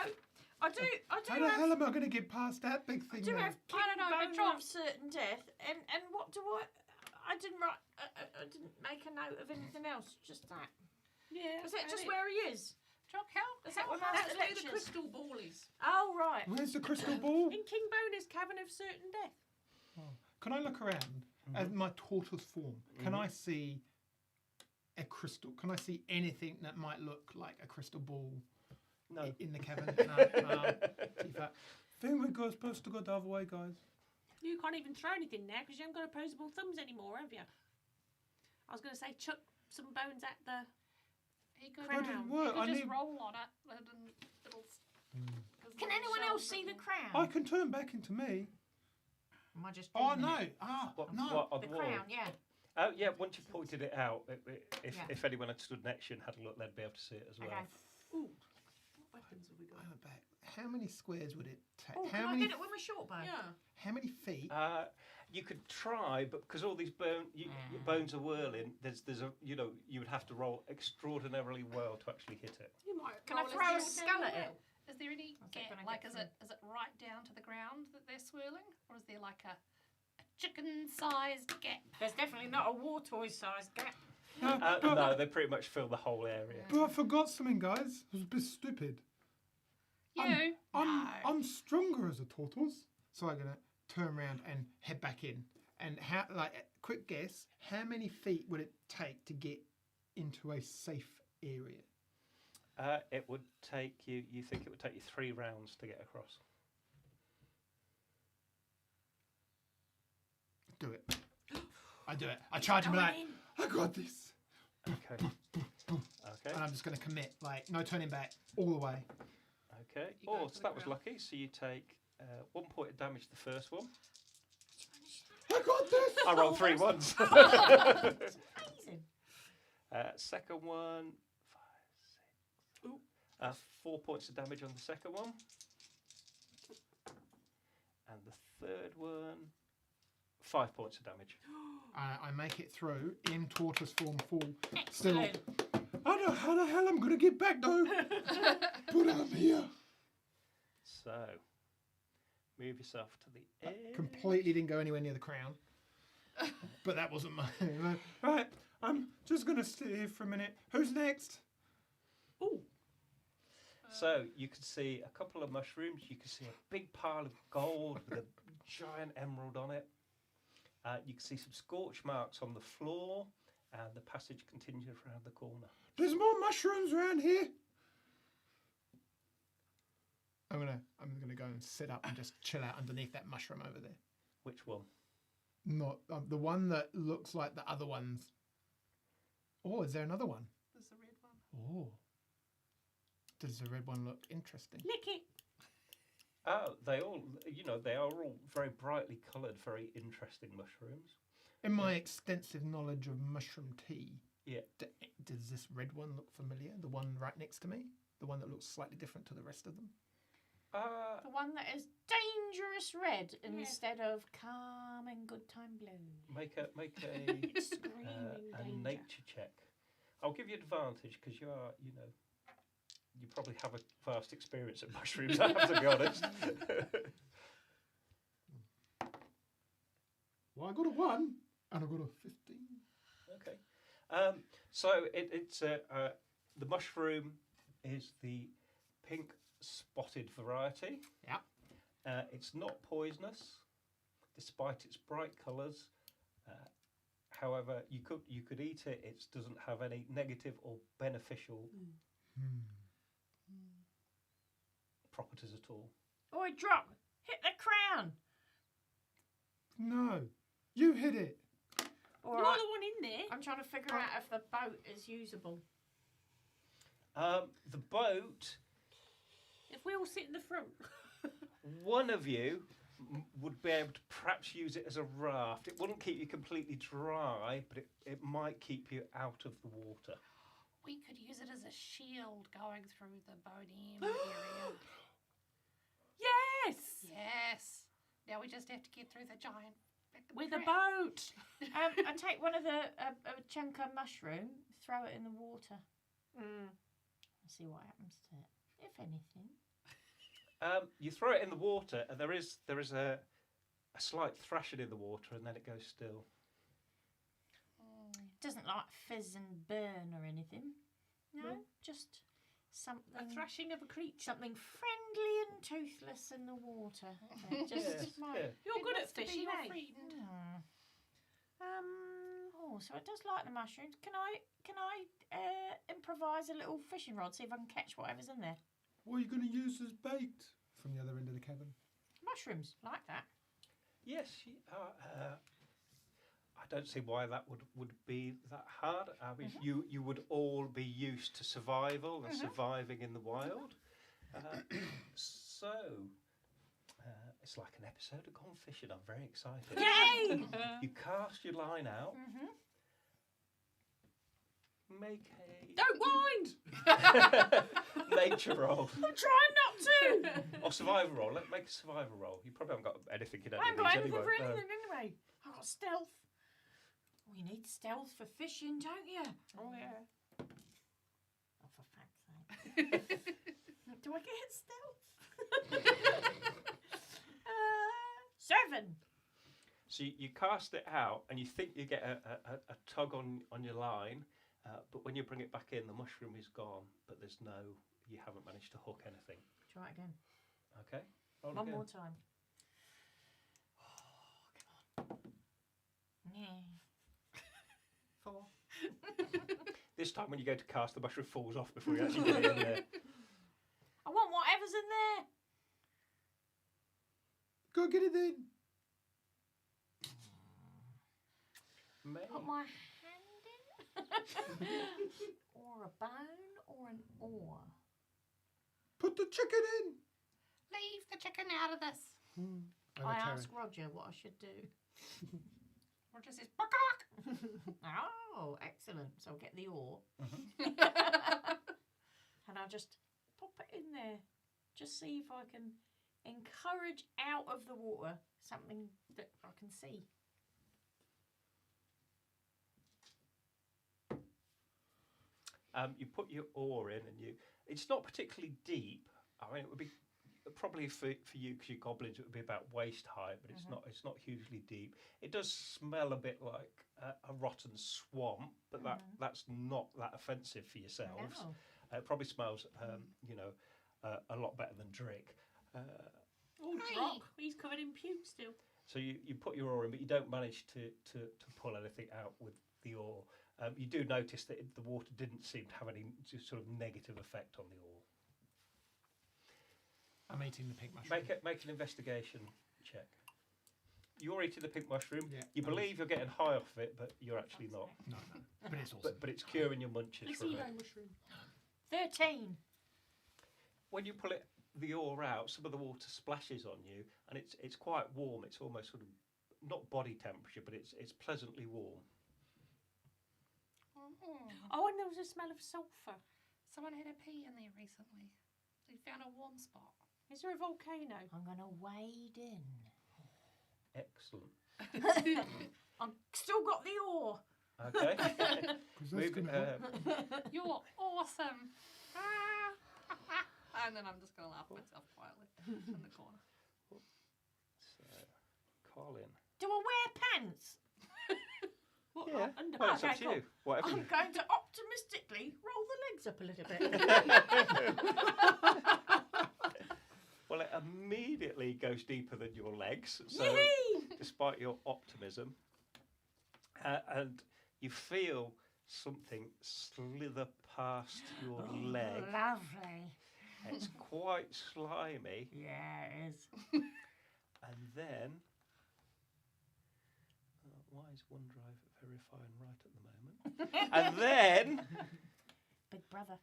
I do How the have, hell am I going to get past that big I thing? do now? have I don't know, but bone John- of certain death, and what do I didn't write. I didn't make a note of anything else. Just that. Yeah. Is that just where he is? Jock, Is that how what hard That's Master where the lectures? crystal ball is. Oh right. Where's the crystal ball? In King Boner's Cavern of Certain Death. Can I look around at my tortoise form? Can I see a crystal? Can I see anything that might look like a crystal ball No. in the cavern? No. Too fat. Think we're supposed to go the other way, guys. You can't even throw anything there because you haven't got opposable thumbs anymore, have you? I was going to say chuck some bones at the. He could, That Crown. didn't he work. could I just need. roll on it and it'll. Can anyone else see the crown? I can turn back into me. Am I just? Oh dreaming no! it? What, No! what, on The the wall? crown, yeah. Oh yeah. Once you pointed it out, if Yeah. if anyone had stood next to you and had a look, they'd be able to see it as well. Okay. Ooh. What weapons have we got? I went back. How many squares would it take? Oh, can how I many? get it with my short bow? Yeah. How many feet? You could try, but because all these your bones are whirling, there's a you would have to roll extraordinarily well to actually hit it. You might Can I roll throw a as skull at well. it? Is there any That's it, gap? when I Like, get is it right down to the ground that they're swirling, or is there like a chicken-sized gap? There's definitely not a war toy sized gap. No, they pretty much fill the whole area. But I forgot something, guys. It was a bit stupid. You? I'm stronger as a tortoise, so I'm gonna turn around and head back in. And how? Like, quick guess. How many feet would it take to get into a safe area? It would take you. You think it would take you 3 rounds to get across? Do it. I do it. I charge him like, I got this. Okay. Okay. And I'm just gonna commit, like, no turning back, all the way. Okay. You go Oh, for so the that was ground. lucky. So you take 1 point of damage the first one. I got this. I rolled 3 ones. It's amazing. Second one, 5, 6. 4 points of damage on the second one. And the third one, 5 points of damage. I make it through in tortoise form full. Still, Excellent. I don't know how the hell I'm gonna get back though. But I'm here. So, move yourself to the edge. Completely didn't go anywhere near the crown. But that wasn't my. Right, I'm just gonna sit here for a minute. Who's next? Ooh. So you can see a couple of mushrooms. You can see a big pile of gold with a giant emerald on it. You can see some scorch marks on the floor, and the passage continues around the corner. There's more mushrooms around here. I'm gonna go and sit up and just chill out underneath that mushroom over there. Which one? Not the one that looks like the other ones. Oh, is there another one? There's a red one. Oh. Does the red one look interesting? Lick it. Oh, they all, they are all very brightly coloured, very interesting mushrooms. In my extensive knowledge of mushroom tea, Yeah. does this red one look familiar? The one right next to me? The one that looks slightly different to the rest of them? The one that is dangerous red instead of calm and good time blue. Make a Screaming a danger. nature check. I'll give you advantage because you are, you probably have a vast experience of mushrooms. I have to be honest. Well, I got a 1 and I got a 15. Okay. So it's the mushroom is the pink spotted variety. Yeah. It's not poisonous, despite its bright colours. However, you could eat it. It doesn't have any negative or beneficial properties at all. Oi, drop! Hit the crown! No, you hit it. All You're right, the one in there. I'm trying to figure out if the boat is usable. The boat. If we all sit in the front. One of you would be able to perhaps use it as a raft. It wouldn't keep you completely dry, but it might keep you out of the water. We could use it as a shield going through the Bodine area. Yes! Yes. Now we just have to get through the giant. With a crab. boat. I take one of the a chunk of mushroom, throw it in the water, Mm. and see what happens to it, if anything. You throw it in the water, and there is a slight thrashing in the water, and then it goes still. It doesn't like fizz and burn or anything. No, just something. A thrashing of a creature. Something friendly and toothless in the water. Just Yeah. You're It good at wants to be fishing, your eh? friend. Oh, so it does like the mushrooms. Can I improvise a little fishing rod, see if I can catch whatever's in there? What are you going to use as bait from the other end of the cabin? Mushrooms, like that. Yes, I don't see why that would be that hard. I mean, you would all be used to survival and surviving in the wild. So it's like an episode of Gone Fishing. I'm very excited. Yay! You cast your line out. Mm-hmm. Make a Don't mind! nature roll I'm trying not to. or survival roll. Let's make a survival roll. You probably haven't got anything in I any haven't of got these anything anyway. for No. anything anyway. I've got stealth. Well, you need stealth for fishing, don't you? Oh, yeah. Oh, for fuck's sake. Do I get stealth? 7. So you cast it out, and you think you get a tug on your line, but when you bring it back in, the mushroom is gone. But you haven't managed to hook anything. Try it again. Okay. Roll One again. more time. Oh, come on. Yeah. 4. This time, when you go to cast, the mushroom falls off before you actually get it in there. I want whatever's in there. Go get it then. Put my hand in. Or a bone or an oar. Put the chicken in. Leave the chicken out of this. I asked Roger what I should do. Roger says, "Buck-buck." Oh, excellent. So I'll get the oar. And I'll just pop it in there. Just see if I can encourage out of the water something that I can see. You put your oar in, and it's not particularly deep. I mean, it would be probably for you, because you're goblins, it would be about waist high, but it's not hugely deep. It does smell a bit like a rotten swamp, but that's not that offensive for yourselves. No. It probably smells, a lot better than Drick. Oh, Drock. He's covered in puke still. So you put your oar in, but you don't manage to pull anything out with the oar. You do notice that the water didn't seem to have any sort of negative effect on the oar. I'm eating the pink mushroom. Make an investigation check. You're eating the pink mushroom. Yeah. You believe you're getting high off of it, but you're actually not. No, but it's awesome. But it's curing your munches from it. mushroom. 13. When you pull the oar out, some of the water splashes on you, and it's quite warm. It's almost sort of not body temperature, but it's pleasantly warm. Oh, and there was a smell of sulphur. Someone had a pee in there recently. So you found a warm spot. Is there a volcano? I'm going to wade in. Excellent. I've still got the oar. Okay. 'Cause that's Moving, gonna help. You're awesome. And then I'm just going to laugh myself quietly in the corner. So, Colin. Do I wear pants? What, Yeah. like under Well, it's up Okay, to cool. you. Whatever. I'm going to optimistically roll the legs up a little bit. Well, it immediately goes deeper than your legs. So, Yay! despite your optimism, and you feel something slither past your leg. Lovely. It's quite slimy, Yeah, it is. and then why is OneDrive verifying right at the moment? And then Big brother.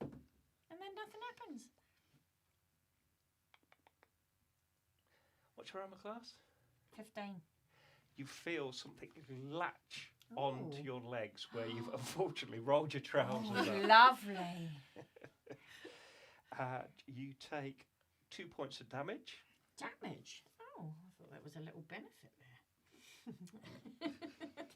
And then nothing happens. what's your armor class? 15. You feel something latch onto Ooh. your legs where you've unfortunately rolled your trousers Oh, up. lovely. You take 2 points of damage. Damage. Oh, I thought that was a little benefit there.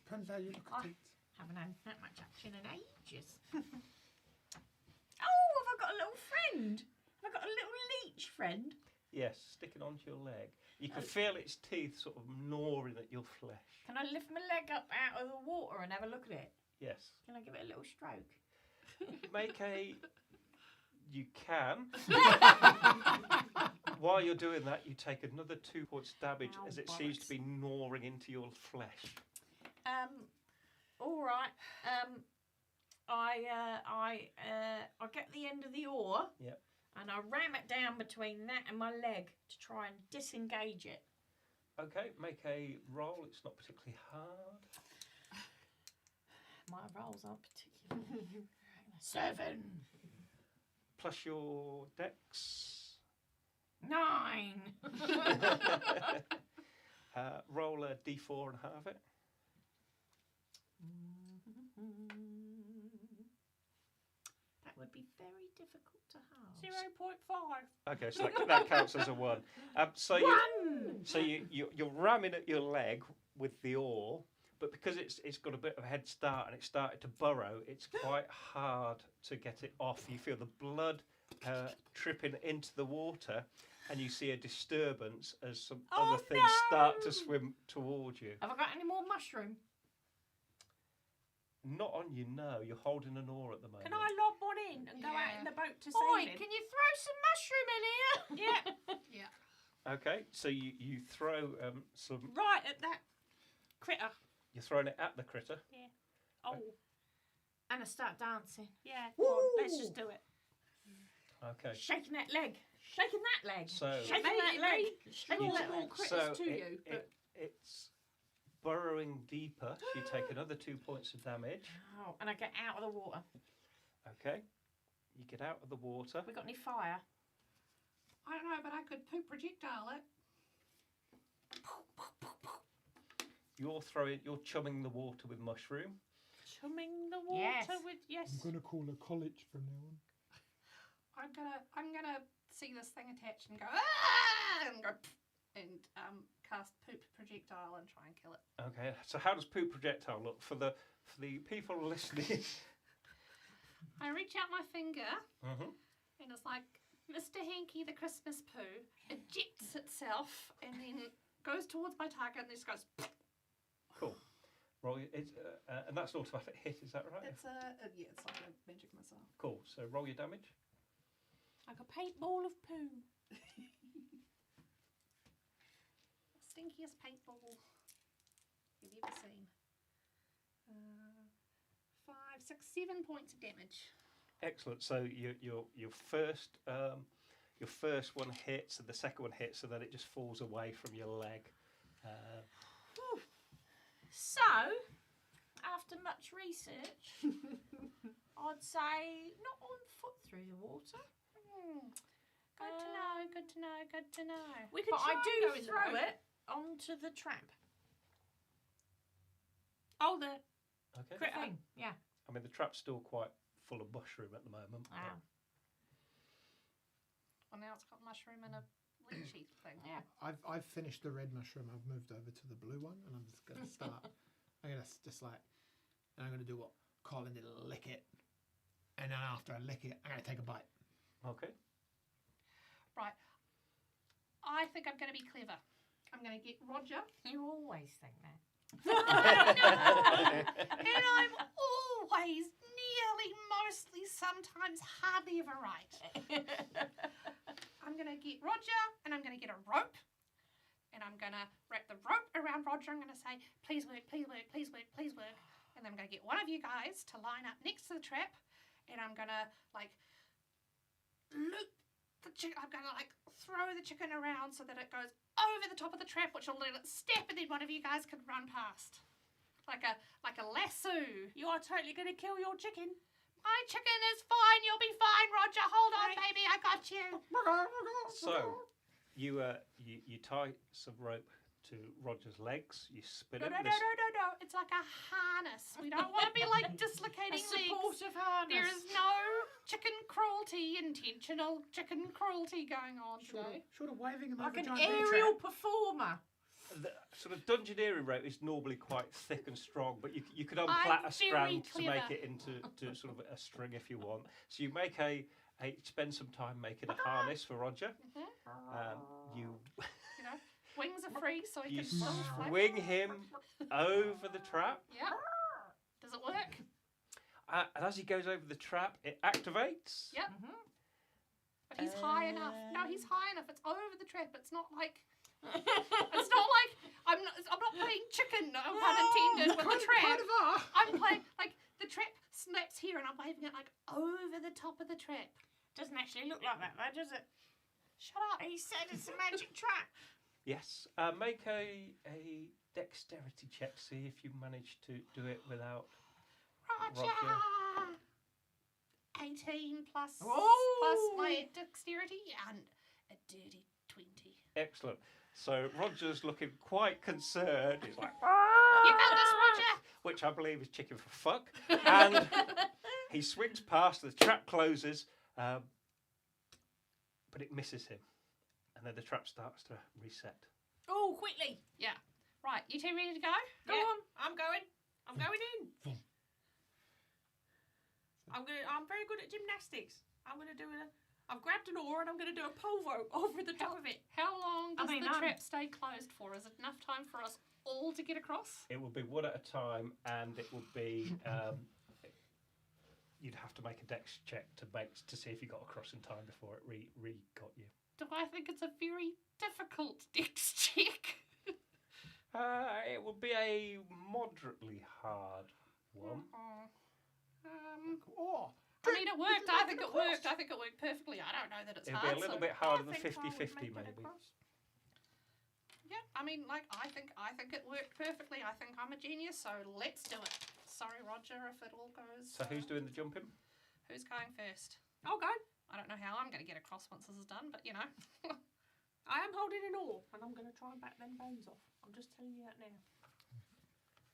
Depends how you look at it. Haven't had that much action in ages. Oh, have I got a little friend? Have I got a little leech friend? Yes, sticking onto your leg. You can feel its teeth sort of gnawing at your flesh. Can I lift my leg up out of the water and have a look at it? Yes. Can I give it a little stroke? Make a... You can. While you're doing that, you take another 2 points damage Ow, as it seems to bollocks. be gnawing into your flesh. All right. I get the end of the oar. Yep. And I ram it down between that and my leg to try and disengage it. Okay, make a roll. It's not particularly hard. My rolls aren't particularly. 7. Plus your dex. 9. Roll a d4 and halve it. That would be very difficult to halve. 0.5. Okay, so that counts as a 1. So you're ramming at your leg with the oar, but because it's got a bit of a head start and it started to burrow, it's quite hard to get it off. You feel the blood tripping into the water, and you see a disturbance as some other things start to swim towards you. Have I got any more mushroom? Not on you, no. You're holding an oar at the moment. Can I lob one in and go out Yeah. in the boat to Oi, save him? can you throw some mushroom in here? Yeah, Yeah. Okay, so you throw some. right at that critter. You're throwing it at the critter. Oh, And I start dancing. yeah. Go on, let's just do it. Okay. Shaking that leg. Shaking that leg. So- Shaking Mate, that it leg. may Shaking draw that more leg. critters So to you, but it's burrowing deeper. So you take another 2 points of damage. Oh, and I get out of the water. Okay. You get out of the water. We got any fire? I don't know, but I could poop projectile it. You're chumming the water with mushroom. chumming the water Yes. with yes. I'm going to call a college from now on. I'm gonna see this thing attached and go ah! And go and cast poop projectile and try and kill it. Okay. So how does poop projectile look for the people listening? I reach out my finger Mm-hmm. and it's like Mr. Hanky the Christmas poo ejects itself and then goes towards my target and just goes. Cool. Roll your, and that's an automatic hit. Is that right? It's it's like a magic missile. Cool. So roll your damage. Like a paintball of poo. Stinkiest paintball you've ever seen. 5, 6, 7 points of damage. Excellent. So your first one hits, and the second one hits, and then it just falls away from your leg. So, after much research, I'd say not on foot through the water. Good to know. Good to know. Good to know. We could But I try and go do in the throw boat. it onto the trap. Oh, the Okay. critter. Thing. Yeah. I mean, the trap's still quite full of mushroom at the moment. but- Wow. Well, now it's got mushroom and a lychee thing. Yeah. I've finished the red mushroom. I've moved over to the blue one, and I'm just gonna start. I'm gonna just like, and I'm gonna do what Colin did, lick it, and then after I lick it, I'm gonna take a bite. Okay. Right. I think I'm going to be clever. I'm going to get Roger. You always think that. And I'm always, nearly, mostly, sometimes, hardly ever right. I'm going to get Roger, and I'm going to get a rope, and I'm going to wrap the rope around Roger. I'm going to say, please work, please work, please work, please work. And then I'm going to get one of you guys to line up next to the trap, and I'm going to, like, loop the chicken. I'm going to, like, throw the chicken around so that it goes over the top of the trap, which will let it step, and then one of you guys can run past. Like a lasso. You are totally going to kill your chicken. My chicken is fine. You'll be fine, Roger. Hold on, Right. baby. I got you. So, you tie some rope to Roger's legs. You spin No. him. It's like a harness. We don't want to be like A dislocating legs. supportive harness. There is no chicken cruelty, intentional chicken cruelty going on today. Short of waving him like over an giant bear aerial trap. performer. The sort of dungeoneering rope is normally quite thick and strong, but you could I'm unplait a very strand to make clever. it into sort of a string if you want. So you make spend some time making a harness for Roger. You You know, wings are free, so he you can fly. swing him over the trap, Yeah. Does it work? and as he goes over the trap, it activates. Yep. But he's high enough. No, he's high enough. It's over the trap. It's not like. It's not like I'm not playing chicken. No pun intended with the trap. Kind of are. I'm playing like the trap snaps here, and I'm waving it like over the top of the trap. Doesn't actually look like that though, does it? Shut up. He said it's a magic trap. Yes. Make a dexterity check. See if you manage to do it without. Roger. Roger. 18 plus Oh! my dexterity and a dirty 20. Excellent. So Roger's looking quite concerned. He's like, You got this, Roger. which I believe is chicken for fuck. And he swings past, the trap closes, but it misses him. And then the trap starts to reset. Oh, quickly. Yeah. Right, you two ready to go? Go on. I'm going. I'm going in. I'm very good at gymnastics. I've grabbed an oar and I'm gonna do a pole vault over the top of it. How long does the I'm- trap stay closed for? Is it enough time for us all to get across? It will be one at a time, and it will be. You'd have to make a dex check to see if you got across in time before it got you. Do I think it's a very difficult dex check? It will be a moderately hard one. Oh, I mean, it worked. I think it worked. I think it worked perfectly. I don't know that it's It'll hard. be a little so- bit harder than I think I would 50-50 make it maybe. across. Yeah, I mean, like, I think it worked perfectly. I think I'm a genius, so let's do it. Sorry, Roger, if it all goes. So who's doing the jumping? Who's going first? I'll go. I don't know how I'm going to get across once this is done, but you know. I am holding an oar and I'm gonna try and back them bones off. I'm just telling you that now.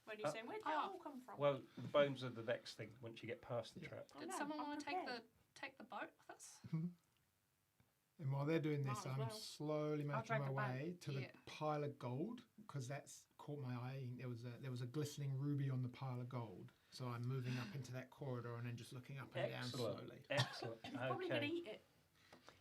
When you say, where'd that all come from? Well, the bones are the next thing once you get past the trap. I Did know, someone I'm want to take prepared. the boat with us? and while they're doing this, Might as I'm well. slowly I'll making drag my the boat. way to the Yeah. pile of gold because that's caught my eye. There was a glistening ruby on the pile of gold, so I'm moving up into that corridor and then just looking up and down Excellent. slowly. Excellent. He's probably gonna Okay. eat it.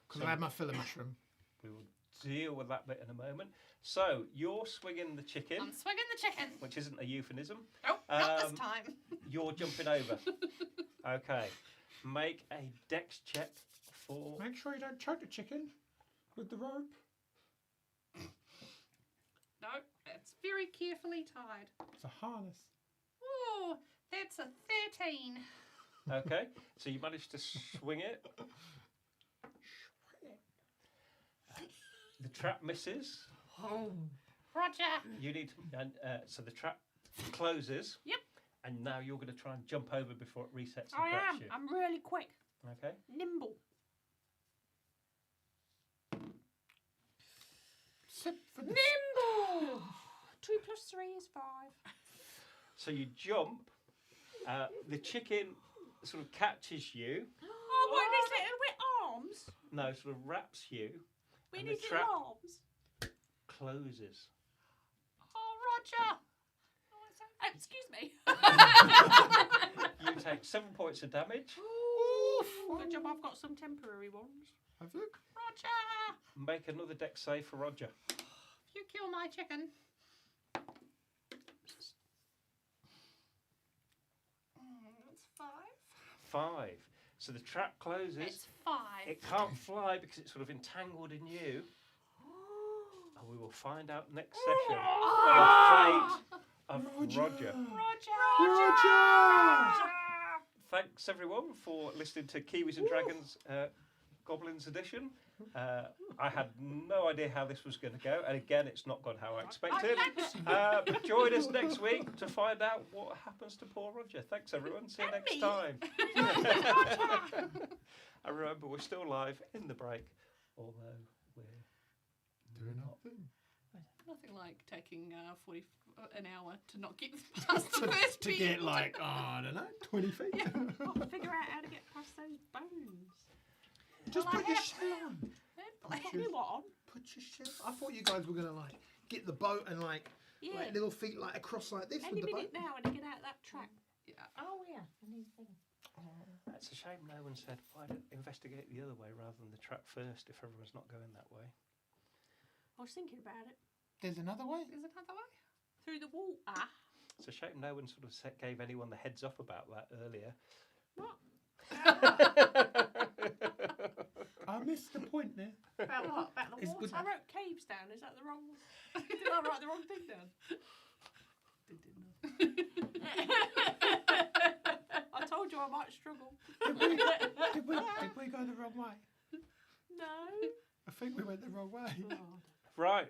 Because So- I had my filler mushroom. We will deal with that bit in a moment. So you're swinging the chicken, I'm swinging the chicken. which isn't a euphemism. Nope, not Um, this time. You're jumping over. Okay. Make a dex check for. Make sure you don't choke the chicken with the rope. No, it's very carefully tied. It's a harness. Oh, that's a 13. Okay. So you managed to swing it. The trap misses. Oh. Roger. You need to, and so the trap closes. Yep. And now you're going to try and jump over before it resets and I grabs am. you. I'm really quick, Okay. nimble. Sip for the Nimble. 2 + 3 is 5. So you jump. The chicken sort of catches you. Oh, what are these little wet arms? No, sort of wraps you. We And need the the trap- arms. Closes. Oh, Roger. Oh, it's so Oh, excuse me. You take 7 points of damage. Good job, I've got some temporary ones. Have you? Roger. Make another dex save for Roger. You kill my chicken. It's 5. 5. So the trap closes. It's 5. It can't fly because it's sort of entangled in you. And we will find out next session the fate of Roger. Roger. Thanks everyone for listening to Kiwis and Dragons Goblinz edition. I had no idea how this was going to go, and again, it's not gone how I expected. But join us next week to find out what happens to poor Roger. Thanks everyone. See you next time. And remember, we're still live in the break, although we're Doing nothing. Nothing like taking 40 an hour to not get past the first To bit. get like, I don't know, 20 feet. Got to figure out how to get past those bones. Just Well, I put your have- shell on. Put me what on? Put your shell. I thought you guys were gonna like get the boat and like Yeah. little feet like across like this Any with the minute boat. now when I get out of that track. Oh, yeah. I need a thing. It's a shame no one said, why don't investigate the other way rather than the trap first if everyone's not going that way. I was thinking about it. There's another way. Is another way? Through the water. It's a shame no one sort of gave anyone the heads up about that earlier. What? I missed the point there. About what? About the It's water? good. I wrote caves down. Is that the wrong? Did I write the wrong thing down? I told you I might struggle. Did we go the wrong way? No. I think we went the wrong way. God. Right.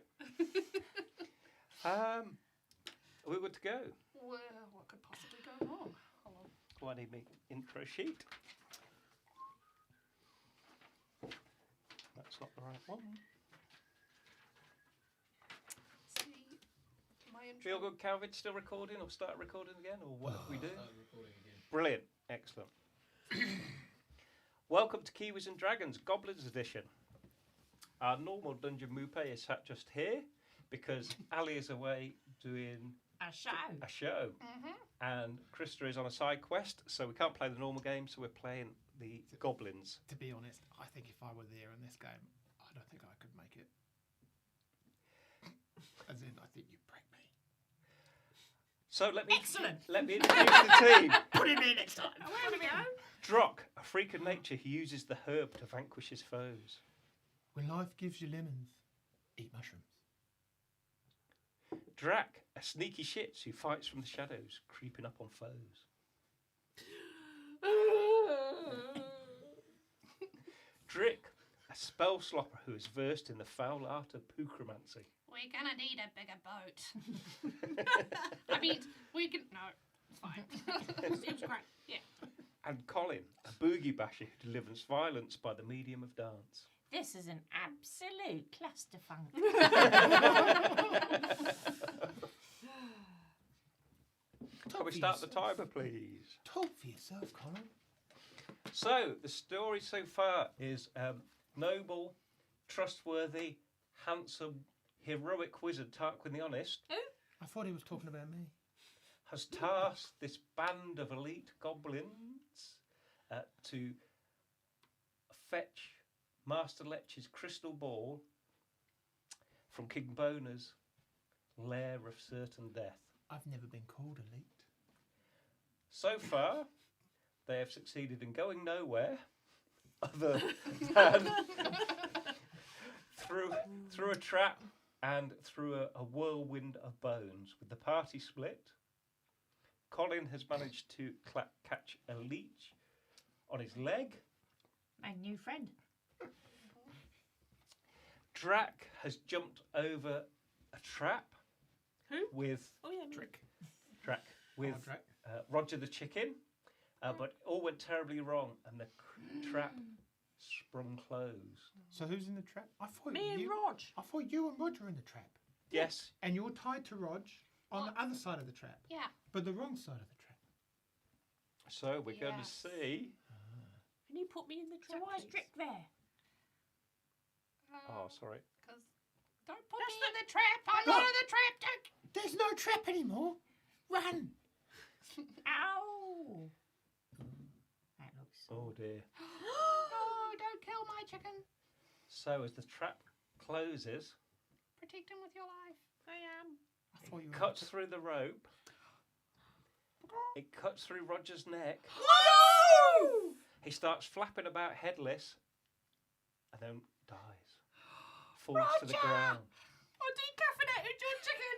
We good to go. Well, what could possibly go wrong? Hold on. Oh, I need my intro sheet. That's not the right one. See, my intro. Feel good, Calvin? Still recording, or start recording again, or what we do? Start recording again. Brilliant, excellent. Welcome to Kiwis and Dragons Goblinz edition. Our normal Dungeon Mupe is sat just here because Ali is away doing A show. a show, and Krista is on a side quest, so we can't play the normal game, so we're playing the Goblins. To be honest, I think if I were there in this game, I don't think I could make it. As in, I think you'd break me. So let me Excellent. let me introduce the team. Put him in next time. Oh, where we go? Drock, a freak of nature who uses the herb to vanquish his foes. When life gives you lemons, eat mushrooms. Drac, a sneaky shits who fights from the shadows, creeping up on foes. Drick, a spell slopper who is versed in the foul art of puchromancy. We're gonna need a bigger boat. I mean, we can. No, it's fine. Seems great. Yeah. And Colin, a boogie basher who delivers violence by the medium of dance. This is an absolute clusterfunk. Can we start the timer, please? Talk for yourself, Colin. So, the story so far is noble, trustworthy, handsome, heroic wizard Tarquin the Honest I thought he was talking about me. has tasked this band of elite goblins to fetch Master Lech's crystal ball from King Boner's lair of certain death. I've never been called elite. So far, they have succeeded in going nowhere other than through a trap and through a whirlwind of bones. With the party split, Colin has managed to catch a leech on his leg. My new friend. Drac has jumped over a trap. Who? With Oh yeah. Trick. Drac with Oh, Drac. Roger the chicken, but it all went terribly wrong, and the trap sprung closed. So who's in the trap? I thought Me and you. Rog. I thought you and Roger were in the trap, Yes, and you're tied to Rog on the other side of the trap, Yeah. but the wrong side of the trap. so we're going to Yes. see. And you put me in the So trap. why is please? Drick there? Oh, sorry. Because don't put me in the trap. I'm not in the trap, Dick. There's no trap anymore. Run. Ow! That looks. Oh dear. No, don't kill my chicken. So as the trap closes, Protect him with your life. I am. I thought you were cuts through the rope. It cuts through Roger's neck. No! He starts flapping about headless, and then dies. Falls to the Roger! ground. I decaffeinated your chicken.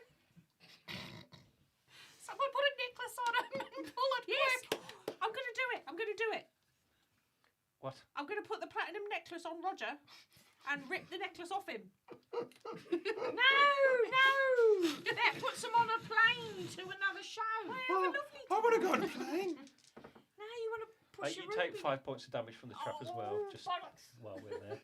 Someone put a necklace on him and pull it Yes. quick. I'm going to do it. I'm going to do it. What? I'm going to put the platinum necklace on Roger and rip the necklace off him. No! That puts them on a plane to another show. Well, I want to go on a plane. No, you want to push You your take ruby. 5 points of damage from the trap as well, Oh, just bollocks. while we're there.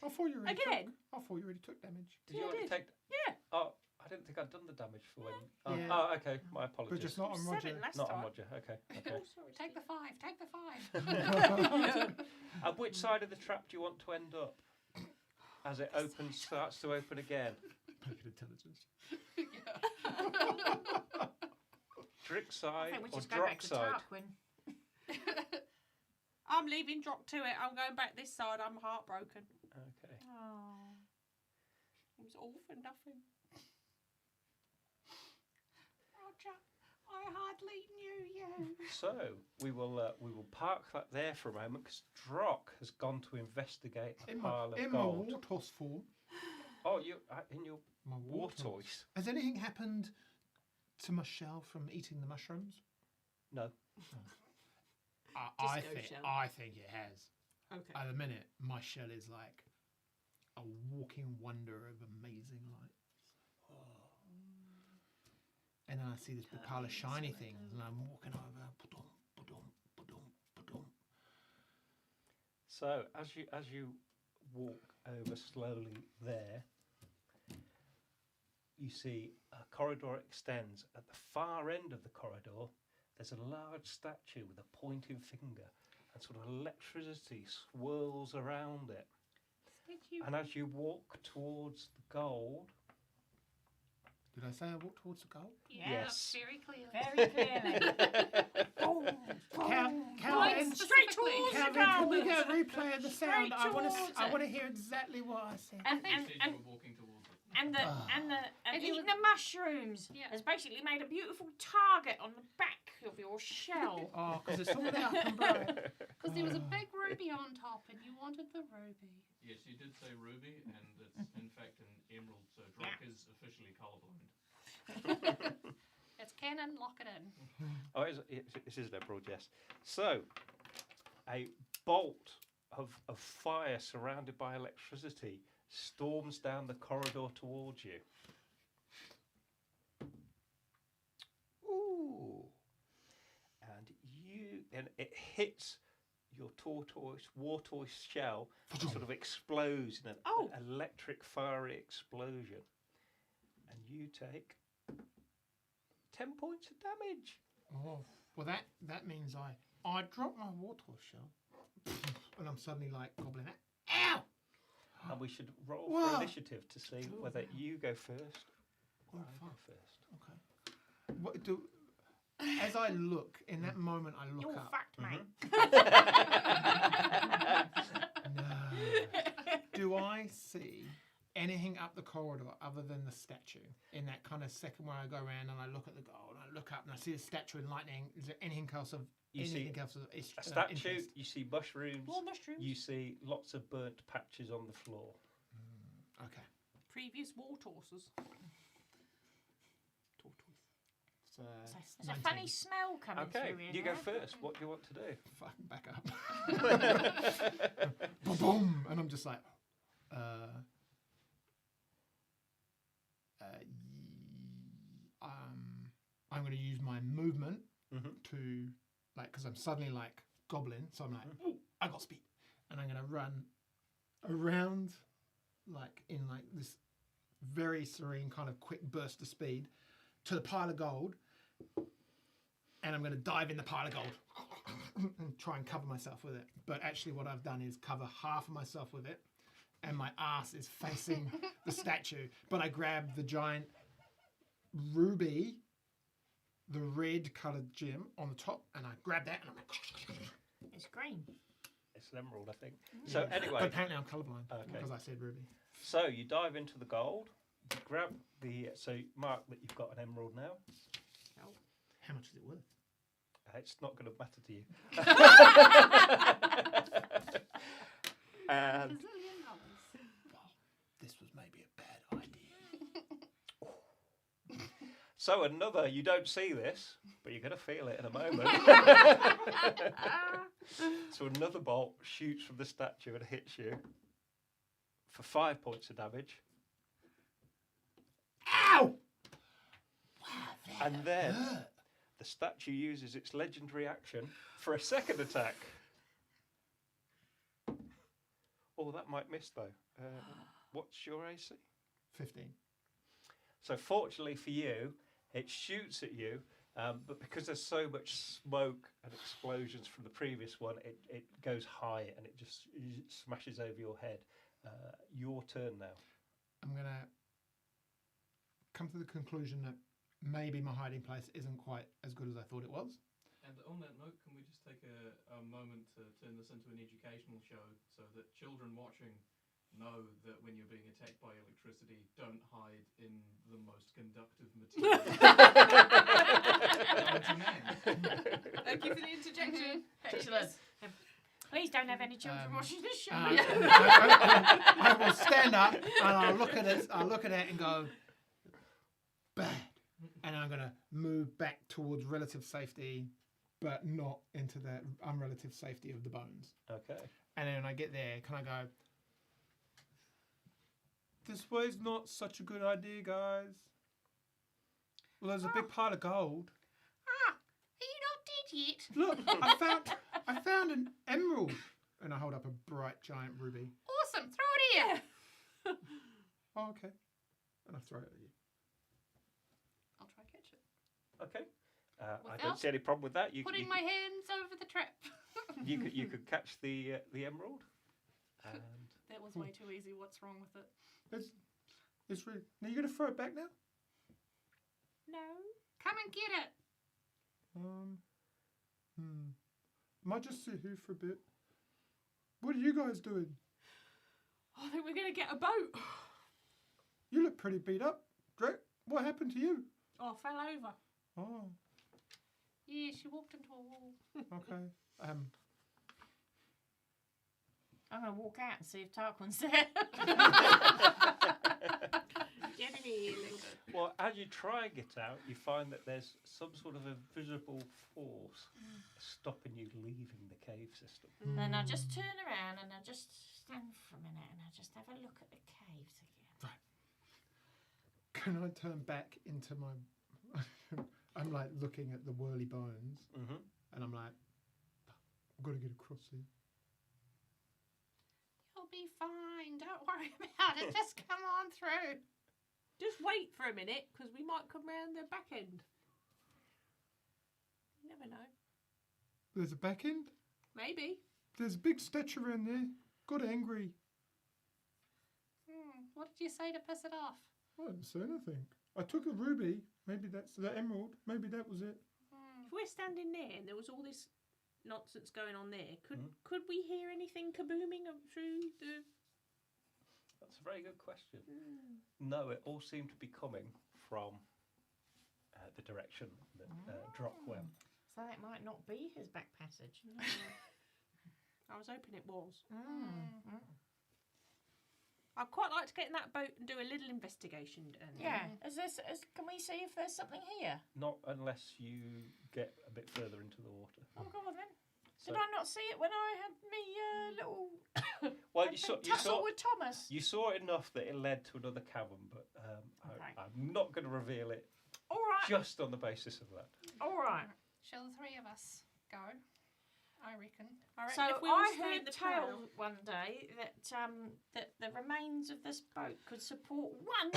I thought you already Again? Took, I thought you already took damage. Did Yeah, you I already did. take? Yeah. Oh, I didn't think I'd done the damage for when. Oh, Yeah. oh, okay. My But apologies. just not on 7 Roger. last Not time. on Roger. Okay. Okay. Oh, sorry, Take the Steve. 5. At which side of the trap do you want to end up? As it opens, starts to open again. Make it intelligence. Drick I side think we or just go drop back to side? Tarquin. I'm leaving drop to it. I'm going back this side. I'm heartbroken. Okay. Oh. It was all for nothing. Roger, I hardly knew you. So we will park that there for a moment because Drock has gone to investigate a In pile my of gold. wartorse form. Oh, you in your My wartorse? Has anything happened to my shell from eating the mushrooms? No. I Disco think shell. I think it has. Okay. At the minute, my shell is like a walking wonder of amazing light. And then I see this big pile of shiny things, and I'm walking over. Ba-dum, ba-dum, ba-dum, ba-dum. So as you walk over slowly there, you see a corridor extends. At the far end of the corridor, there's a large statue with a pointing finger, and sort of electricity swirls around it. And as you walk towards the gold, Did I say I walk towards the goal? Yeah, Yes. very clearly. Very clearly. Calvin, Straight towards the Calvin, can we gold. get a replay of the sound? I want towards to. I it. want to hear exactly what I said. And walking towards it. and And he eating was- the mushrooms Yeah. has basically made a beautiful target on the back of your shell. Oh, because it's all up and bright. Because there was a big ruby on top and you wanted the ruby. Yes, you did say ruby, and it's in fact an emerald, so Drock is officially colourblind. It's canon, lock it in. oh, this is an emerald, yes. So, a bolt of fire surrounded by electricity storms down the corridor towards you. Ooh. And it hits your wartorse shell, and sort of explodes in an electric fiery explosion. And you take 10 points of damage. Oh, well, that means I drop my wartorse shell, and I'm suddenly like gobbling it. Ow! And we should roll Whoa. for initiative to see whether you go first or I go first. Okay. What do? As I look in that moment, I look You're up. fucked, mate. No. Do I see anything up the corridor other than the statue? In that kind of second where I go around and I look at the goal and I look up and I see the statue and lightning. Is there anything else of You see anything else of a statue, interest? you see mushrooms, More mushrooms. you see lots of burnt patches on the floor. Okay. Previous war torsos. It's, There's a funny smell coming Okay, through in you go there. first. What do you want to do? fucking back up. Boom! And I'm just like, I'm going to use my movement to, like, because I'm suddenly like goblin, so I'm like, ooh, I got speed, and I'm going to run around, like in like this very serene kind of quick burst of speed to the pile of gold, and I'm going to dive in the pile of gold. and try and cover myself with it. But actually, what I've done is cover half of myself with it, and my ass is facing the statue. But I grab the giant ruby, the red-coloured gem on the top, and I grab that, and I'm like, It's green. It's an emerald, I think. So but anyway, apparently I'm colourblind Okay. because I said ruby. so you dive into the gold, grab the. So mark that you've got an emerald now. How much is it worth? It's not going to matter to you. And $1 gazillion. This was maybe a bad idea. so another. You don't see this, but you're going to feel it in a moment. So another bolt shoots from the statue and hits you for 5 points of damage. Ow! And then the statue uses its legendary action for a second attack. Oh, that might miss though. What's your AC? 15. So fortunately for you, it shoots at you, but because there's so much smoke and explosions from the previous one, it goes high and it just smashes over your head. Your turn now. I'm going to come to the conclusion that maybe my hiding place isn't quite as good as I thought it was. And on that note, can we just take a moment to turn this into an educational show so that children watching know that when you're being attacked by electricity, don't hide in the most conductive material. Thank you for the interjection. Excellent. Please don't have any children watching this show. I will stand up and I'll look at it. I'll look at it and go, bad. And I'm going to move back towards relative safety, but not into the unrelative safety of the bones. Okay. And then when I get there, can I go, this way's not such a good idea, guys. Well, there's a big pile of gold. Ah, are you not dead yet? Look, I found an emerald. And I hold up a bright giant ruby. Awesome, throw it here. Oh, okay. And I throw it at you. I'll try to catch it. Okay. I Without don't see any problem with that. You Putting my hands over the trap. you could catch the emerald. And That was way too easy. What's wrong with it? It's really. Now you're gonna throw it back now? No. Come and get it. Might just sit here for a bit. What are you guys doing? I think we're going to get a boat. You look pretty beat up. Drake, what happened to you? Oh, I fell over. Oh, Yeah, she walked into a wall. okay. I'm going to walk out and see if Tarquin's there. well, as you try and get out, you find that there's some sort of invisible force stopping you leaving the cave system. Then I just turn around and I just stand for a minute and I just have a look at the caves again. Can I turn back into my... I'm like looking at the whirly bones and I'm like, I've got to get across here. You'll be fine. Don't worry about it. Just come on through. Just wait for a minute, because we might come round the back end. You never know. There's a back end? Maybe. There's a big statue around there. Got angry. What did you say to piss it off? I didn't say anything. I took a ruby. Maybe that's the emerald. Maybe that was it. If we're standing there and there was all this nonsense going on there, could we hear anything kabooming through the... That's a very good question. No, it all seemed to be coming from the direction that Drock went. So it might not be his back passage. I was hoping it was. I'd quite like to get in that boat and do a little investigation. Yeah. Can we see if there's something here? Not unless you get a bit further into the water. Oh, go on then. So, Did I not see it when I had me little well, you saw with Thomas? You saw enough that it led to another cavern, but Okay. I'm not going to reveal it All right. just on the basis of that. All right. Shall the three of us go? I reckon. So if we all I stay heard in the tell prow- one day that the remains of this boat could support one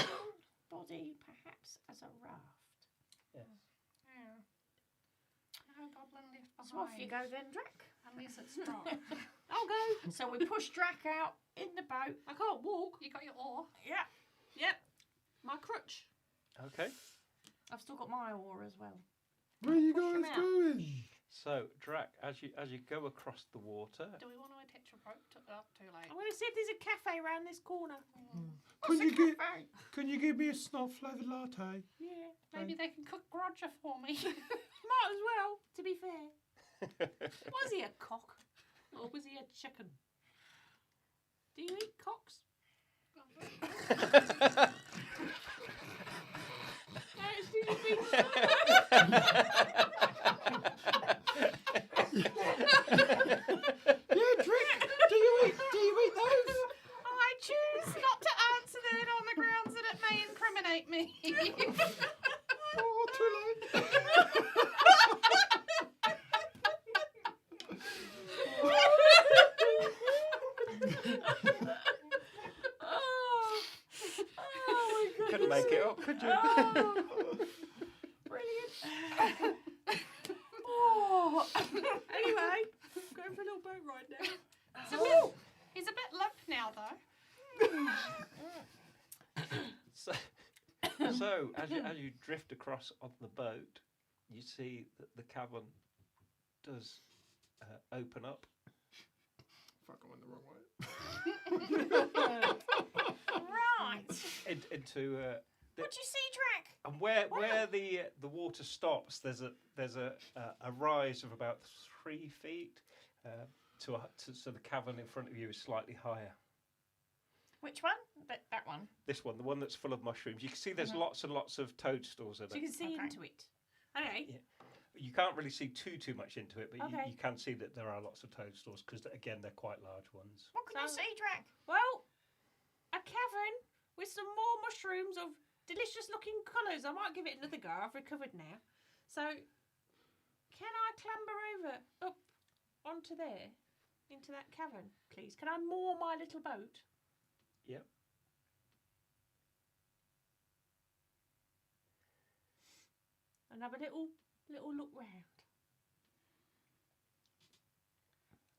body, perhaps as a raft. Yes. Yeah. no goblin left behind. So off you go then, Drac. Unless it's dry. I'll go. So we push Drac out in the boat. I can't walk. You got your oar. Yeah. Yep. My crutch. Okay. I've still got my oar as well. Where are you Push 'em guys out. going? So, Drac, as you go across the water, Do we want to attach a rope to too late. I'm going to see if there's a cafe around this corner. Can you give me a snot flavoured latte? Yeah. Maybe they can cook Roger for me. Might as well, to be fair. Was he a cock? Or was he a chicken? Do you eat cocks? Yeah, drink. Do you eat those? I choose not to answer that on the grounds that it may incriminate me. Oh, too late. couldn't make it up, could you? Brilliant. Oh. Anyway, I'm going for a little boat ride now. He's a bit limp now, though. So as you drift across on the boat, you see that the cavern does open up Fuck, I went the wrong way. Right. into What do you see, Drac? and where the water stops, there's a rise of about 3 feet so the cavern in front of you is slightly higher. Which one? That one. This one, the one that's full of mushrooms. You can see there's lots and lots of toadstools in So you it. can see Okay. into it. Okay. Yeah. You can't really see too much into it, but Okay. you can see that there are lots of toadstools because again they're quite large ones. What can you So- see, Drac? Well, a cavern with some more mushrooms of delicious looking colours. I might give it another go. I've recovered now. So, can I clamber over up onto there, into that cavern, please? Can I moor my little boat? Yep. And have a little look round.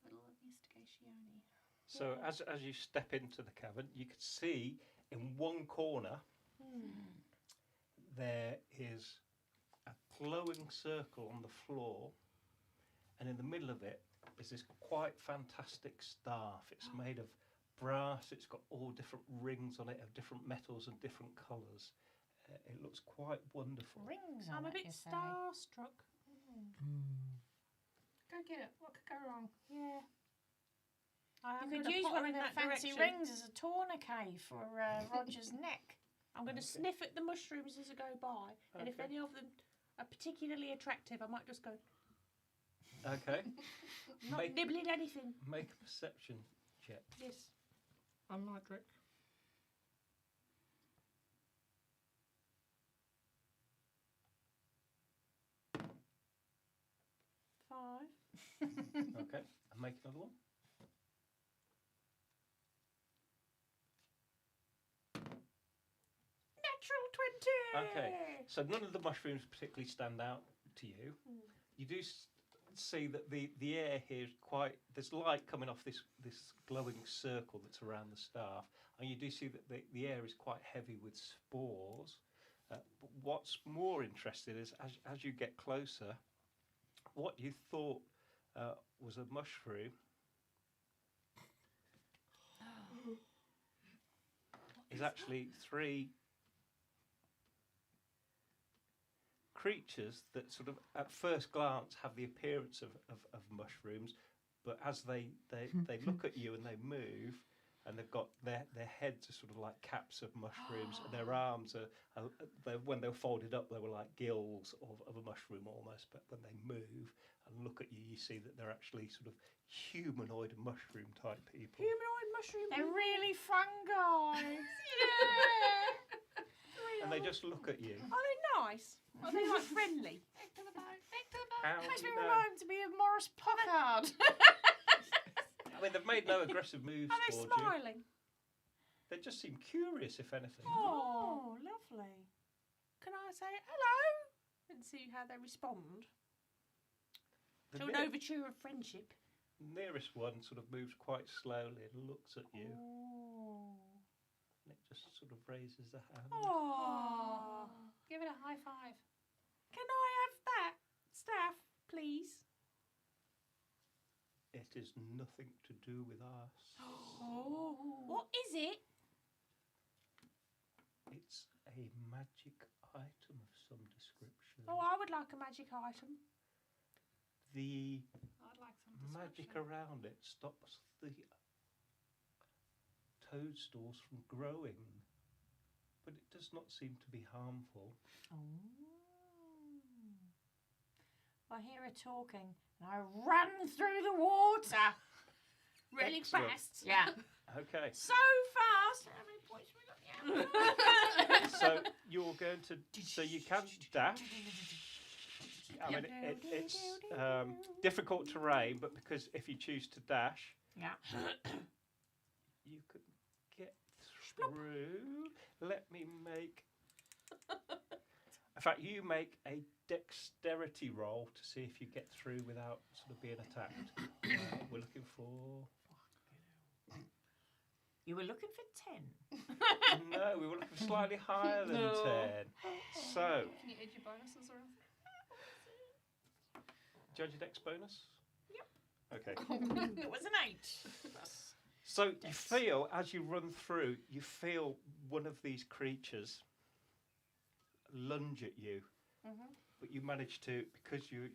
Little investigatione. So as you step into the cavern, you can see in one corner there is a glowing circle on the floor, and in the middle of it is this quite fantastic staff. It's made of brass. It's got all different rings on it of different metals and different colours. It looks quite wonderful. Rings I'm on a it, bit you say? starstruck. Go get it. What could go wrong? Yeah. I am You could gonna use put her one of in the that fancy direction. rings as a tourniquet for Roger's neck. I'm going to Okay. sniff at the mushrooms as I go by, and if Okay. any of them are particularly attractive, I might just go, Okay. not Make- nibbling anything. Make a perception check. Yes. Unlike Drake. 5. Okay. And make another one. Natural 20! Okay. So none of the mushrooms particularly stand out to you. You do see that the air here is quite. There's light coming off this glowing circle that's around the staff, and you do see that the air is quite heavy with spores. But what's more interesting is as you get closer, what you thought was a mushroom is actually 3 creatures that sort of at first glance have the appearance of mushrooms, but as they look at you and they move, and they've got their heads are sort of like caps of mushrooms, and their arms are when they were folded up they were like gills of a mushroom almost, but when they move and look at you, you see that they're actually sort of humanoid mushroom type people. Humanoid mushroom. They're really fungi. And they just look at you. Are they nice? Are they like friendly? Back to the boat. Back to the boat. How Makes do me you know? remind to be of Morris Pockard. I mean, they've made no aggressive moves Are they towards you. smiling? They just seem curious, if anything. Oh, lovely. Can I say hello and see how they respond? The To an overture of friendship. nearest one sort of moves quite slowly and looks at you. Oh. And it just sort of raises a hand. Oh. Give it a high five. Can I have that staff, please? It is nothing to do with us. Oh. What is it? It's a magic item of some description. Oh, I would like a magic item. The I'd like some magic description. around it stops the toadstools from growing, but it does not seem to be harmful. Oh. I hear her talking, and I run through the water. Really Excellent. fast. Yeah. Okay, So fast. How many points we got? Yeah. so you're going to, so you can dash. I mean, it's difficult terrain, but because if you choose to dash, Yeah. you could get through. Let me make. In fact, you make a dexterity roll to see if you get through without sort of being attacked. We're looking for. You were looking for 10. No, we were looking for slightly higher than 10. So, Can you add your bonuses or anything? judge your dex bonus? Yep. Okay. It was an 8. So you feel, as you run through, you feel one of these creatures lunge at you, but you manage to, because you're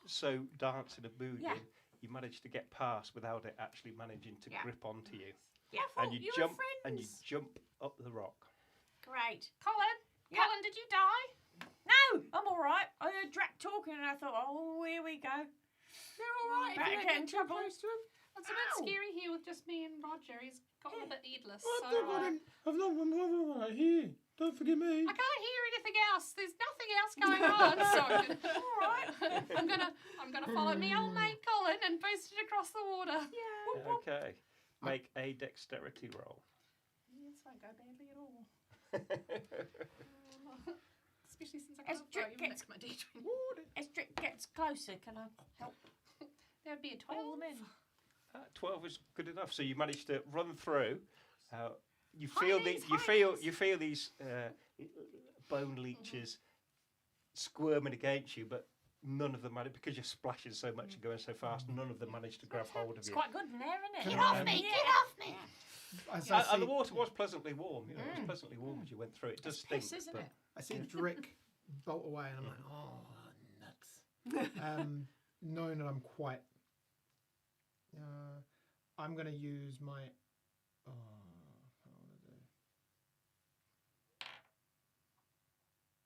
so dancing and moving, Yeah. you manage to get past without it actually managing to Yeah. grip onto you, Yeah. and you you jump were and you friends. jump up the rock. Great. Colin? Yeah. Colin, did you die? No, I'm all right. I heard Drac talking, and I thought, oh, here we go. You're all right. Better if you get don't in get too trouble. close to him. It's a bit Ow. scary here with just me and Roger. He's gotten a bit heedless. So, I've not one right here. Don't forget me. I can't hear anything else. There's nothing else going on. So All right. I'm gonna follow me old mate Colin and boost it across the water. Yeah. Okay. Make a dexterity roll. This won't go badly at all. Especially since I As can't Drake throw even gets- next to my D20. As Drac gets closer, can I help That would be a pull 12. them in? 12 is good enough. So you manage to run through. You Hi, feel knees, you hi, feel knees. you feel these bone leeches squirming against you, but none of them manage, because you're splashing so much and going so fast. None of them manage to grab hold of It's you. quite good in there, isn't it? Get off me, get off me. As I And the see, water was pleasantly warm. You know, it was pleasantly warm as you went through. It does It's stink, piss, isn't but it? I see Drick bolt away, and I'm like, oh, nuts. Knowing that I'm quite. I'm going to use my.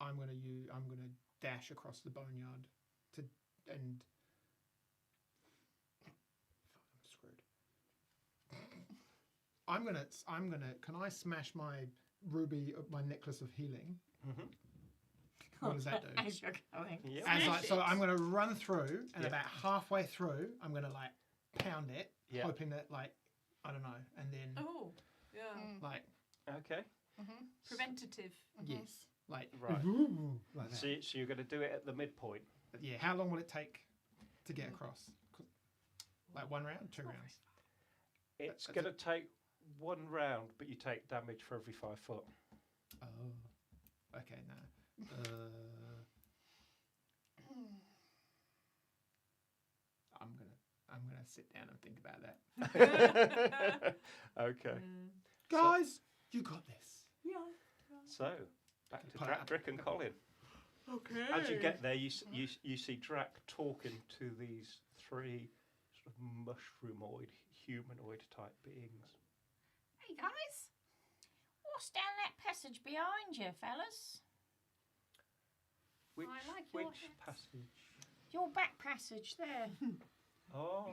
Oh, what do I do? I'm going to dash across the boneyard to and. Fuck, I'm screwed. I'm gonna. Can I smash my my necklace of healing? Mhm. What does that do? As you're going. Yep. So I'm going to run through, and Yeah. about halfway through, I'm going to like pound it, Yeah. hoping that like I don't know, and then Oh. Yeah. like Okay. Preventative. yes, like Right. like that. So you're going to do it at the midpoint. But yeah, how long will it take to get across? Like 1 round, 2 rounds? It's That's going to take 1 round, but you take damage for every 5 foot. Oh, okay, no. I'm gonna sit down and think about that. Okay. Guys, you got this. Yeah. So, back to Put it up. Drac and Colin. Okay. As you get there, you see Drac talking to these 3 sort of mushroomoid, humanoid type beings. Hey guys. What's down that passage behind you, fellas? Which, I like your which hats. passage? Your back passage there. Oh,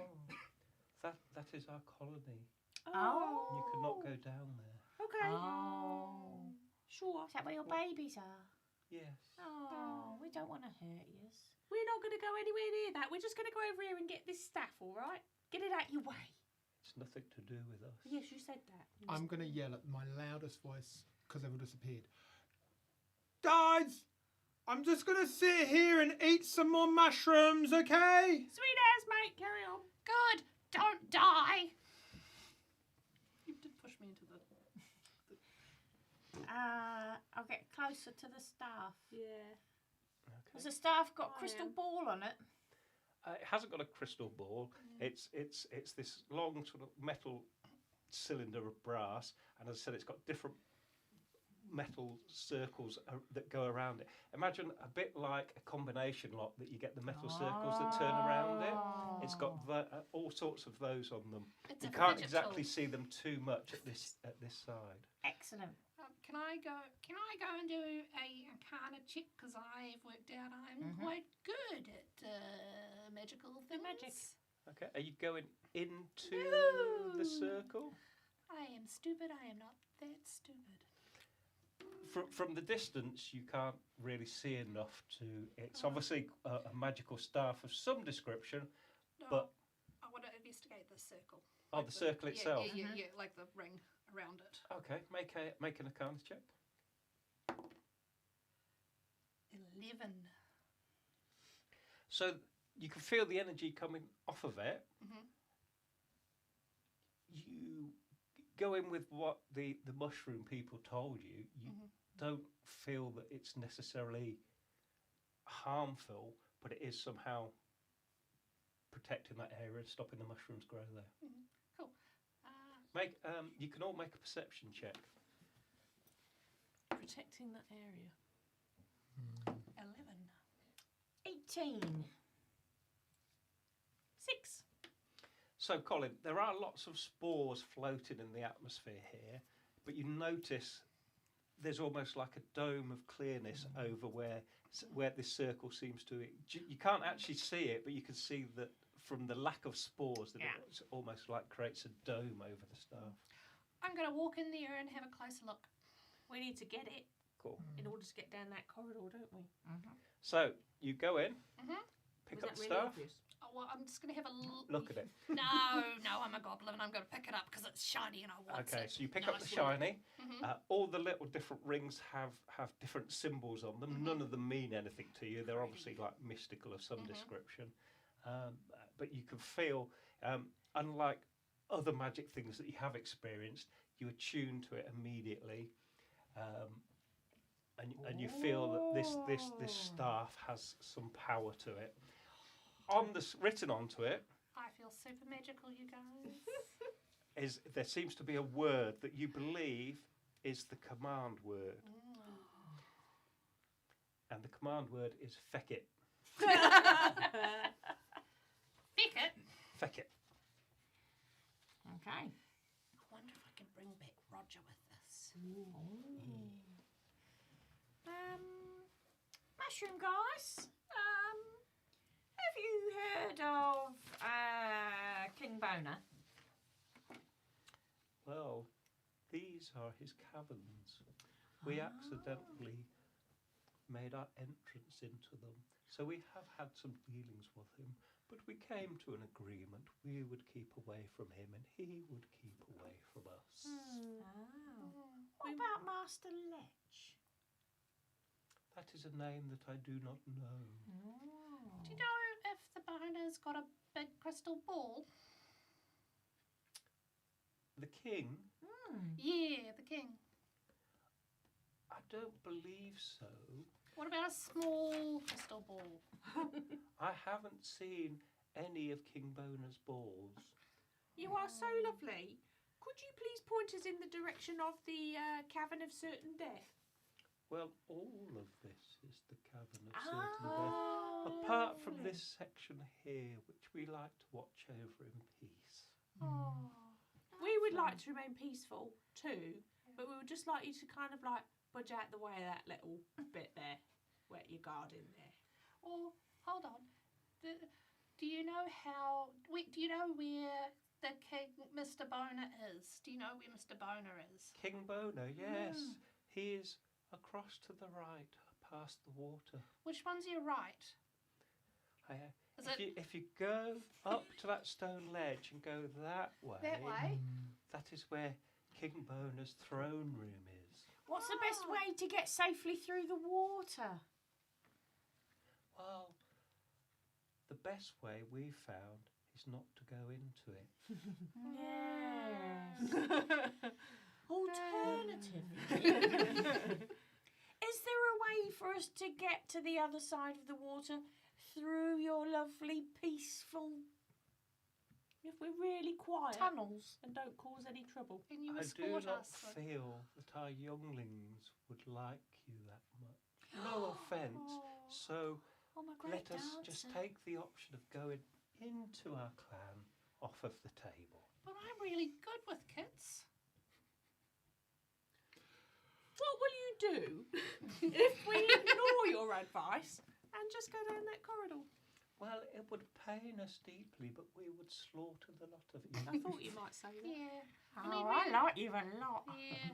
that is our colony. Oh. You cannot go down there. Okay. Oh. Sure. Is that where your babies are? Yes. Oh, we don't want to hurt you. We're not going to go anywhere near that. We're just going to go over here and get this staff, all right? Get it out your way. It's nothing to do with us. Yes, you said that. I'm gonna yell at my loudest voice because they've all disappeared. Guys, I'm just gonna sit here and eat some more mushrooms, okay? Sweet ass, mate. Carry on. Good. Don't die. You did push me into the. I'll get closer to the staff. Yeah. Has the staff got a I crystal am. ball on it? It hasn't got a crystal ball. It's this long sort of metal cylinder of brass, and as I said, it's got different metal circles that go around it. Imagine a bit like a combination lock that you get the metal circles that turn around it. It's got all sorts of those on them. It's You a can't fidget exactly tool. see them too much at this side. Excellent. Can I go and do a Arcana check? Because I've worked out I'm quite good at magical things. magic. Okay, are you going into No. the circle? I am stupid. I am not that stupid. From the distance, you can't really see enough to. It's obviously a magical staff of some description. No, But- I want to investigate the circle. Oh, Like the circle itself. Yeah, like the ring around it. Okay, make an Arcana check. 11. So you can feel the energy coming off of it. Mhm. You go in with what the mushroom people told you. You don't feel that it's necessarily harmful, but it is somehow protecting that area and stopping the mushrooms grow there. Cool. You can all make a perception check. Protecting that area. 11. 18. 6. So, Colin, there are lots of spores floating in the atmosphere here, but you notice there's almost like a dome of clearness over where this circle seems to. You can't actually see it, but you can see that from the lack of spores that it almost like creates a dome over the staff. I'm going to walk in there and have a closer look. We need to get it Cool. in order to get down that corridor, don't we? So you go in, Mhm. pick Was up that the really staff, obvious? Oh, well, I'm just going to have a look at it. No, I'm a goblin. I'm going to pick it up because it's shiny and I want it. Okay, so you pick up the nicely. shiny. Mhm. All the little different rings have different symbols on them. None of them mean anything to you. They're obviously like mystical of some description. But you can feel, unlike other magic things that you have experienced, you attune to it immediately, and you feel that this staff has some power to it. Written onto it I feel super magical, you guys. there seems to be a word that you believe is the command word, and the command word is feck it. Pick it. Feck it. Okay. I wonder if I can bring back Roger with this. Mushroom guys. Have you heard of King Boner? Well, these are his caverns. We accidentally made our entrance into them, so we have had some dealings with him. But we came to an agreement. We would keep away from him, and he would keep away from us. What about Master Lech? That is a name that I do not know. Do you know if the boner's got a big crystal ball? The king? Yeah, the king. I don't believe so. What about a small crystal ball? I haven't seen any of King Boner's balls. You are so lovely. Could you please point us in the direction of the Cavern of Certain Death? Well, all of this is the Cavern of Certain Death, apart from this section here, which we like to watch over in peace. We would like to remain peaceful too, but we would just like you to kind of like budge out the way of that little bit there, where your garden there. Or hold on, do you know do you know where the king, Mr. Boner, is? Do you know where Mr. Boner is? King Boner, yes, he is across to the right, past the water. Which one's your right? Is If you go up to that stone ledge and go that way, that is where King Boner's throne room is. What's the best way to get safely through the water? well, the best way we've found is not to go into it. Yes. Alternatively, is there a way for us to get to the other side of the water through your lovely, peaceful If we're really quiet tunnels? and don't cause any trouble. Can you I do escort not us? feel that our younglings would like you that much. No offence. So Oh, my great let us just dancer. take the option of going into our clan off of the table. But I'm really good with kids. What will you do if we ignore your advice and just go down that corridor? Well, it would pain us deeply, but we would slaughter the lot of I you. thought you might say that. Yeah. Oh, mean, I really- like you a lot. Yeah.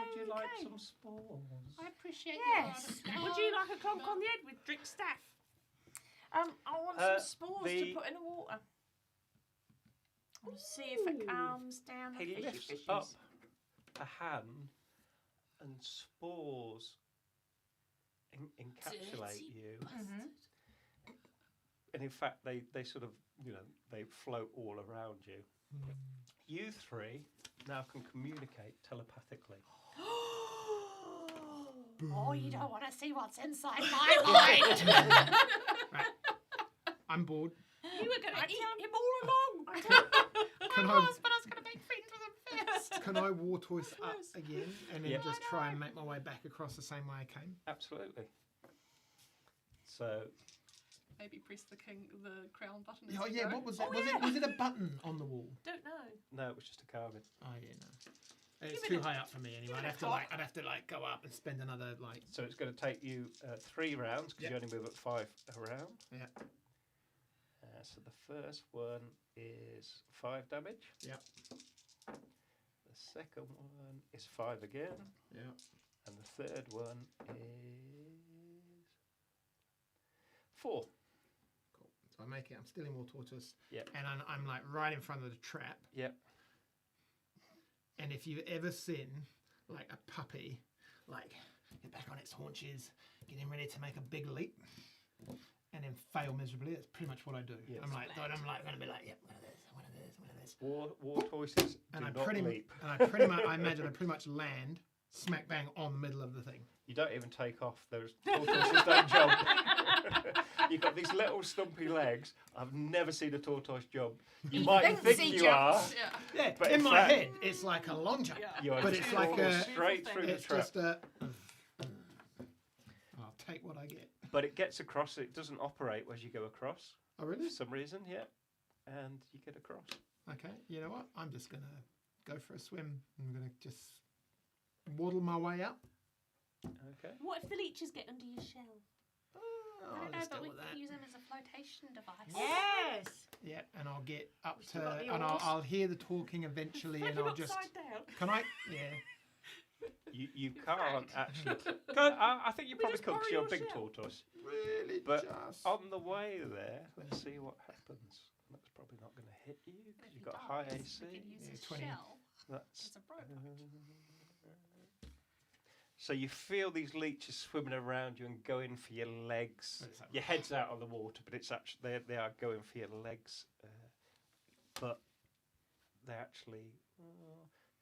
Would you like okay. some spores? I appreciate Yes. your Would you like a clonk on the head with Drick staff? I want some spores to the- put in the water. And see if it Ooh. calms down the He fishy lifts fishes. up a hand, and spores encapsulate Dirty you. Mhm. And in fact, they sort of, they float all around you. You three now can communicate telepathically. Oh, you don't want to see what's inside my mind. I'm bored. You were going I to eat tell- him all along. Can I I was, but I was going to make friends with him first. can I war toys up Yes. again and then Yep. just try and make my way back across the same way I came? Absolutely. So Maybe press the crown button. Oh yeah, what was that? Oh, Was it a button on the wall? Don't know. no, it was just a carving. Oh yeah, no. It's Give it too a- high up for me anyway. give it I'd a have to go up and spend another like. So it's going to take you 3 rounds because Yep. you only move at 5 a round. Yeah. So the first one is 5 damage. Yep. The second one is 5 again. Yeah. And the third one is 4. Cool. So I make it. I'm still in War Tortoise. Yep. And I'm like right in front of the trap. Yep. And if you've ever seen like a puppy, like get back on its haunches, getting ready to make a big leap, and then fail miserably, that's pretty much what I do. Yes. I'm like going to be like, yep, one of this. War toises And do I not pretty leap. I imagine I pretty much land smack bang on the middle of the thing. You don't even take off. Those tortoises don't jump. You've got these little stumpy legs. I've never seen a tortoise jump. You He might thinks think he you are. jumps. Yeah. Yeah, But in in my fact- head, it's like a long jump. Yeah. You are But just it's like falling a- straight through the It's trap. just a. I'll take what I get. But it gets across. It doesn't operate as you go across Oh really? for some reason. Yeah, and you get across. Okay. You know what? I'm just gonna go for a swim. I'm gonna just waddle my way up. Okay. What if the leeches get under your shell? Oh, I don't know, let's but deal we with can that. use them as a flotation device. Yes. Yeah, and I'll get up We to, still got the and oars. I'll hear the talking eventually, Flip and him I'll just. upside down. Can I? Yeah. You can't actually. I think you We probably just could because borrow you're a your big shell. tortoise. Really? But just. on the way there, let's see what happens. That's probably not going to hit you But because if you've he got high dies, AC. we can use Yeah, his 20. shell That's as a rope. so you feel these leeches swimming around you and going for your legs. But it's like- Your head's out of the water, but it's actually they are going for your legs. But they actually,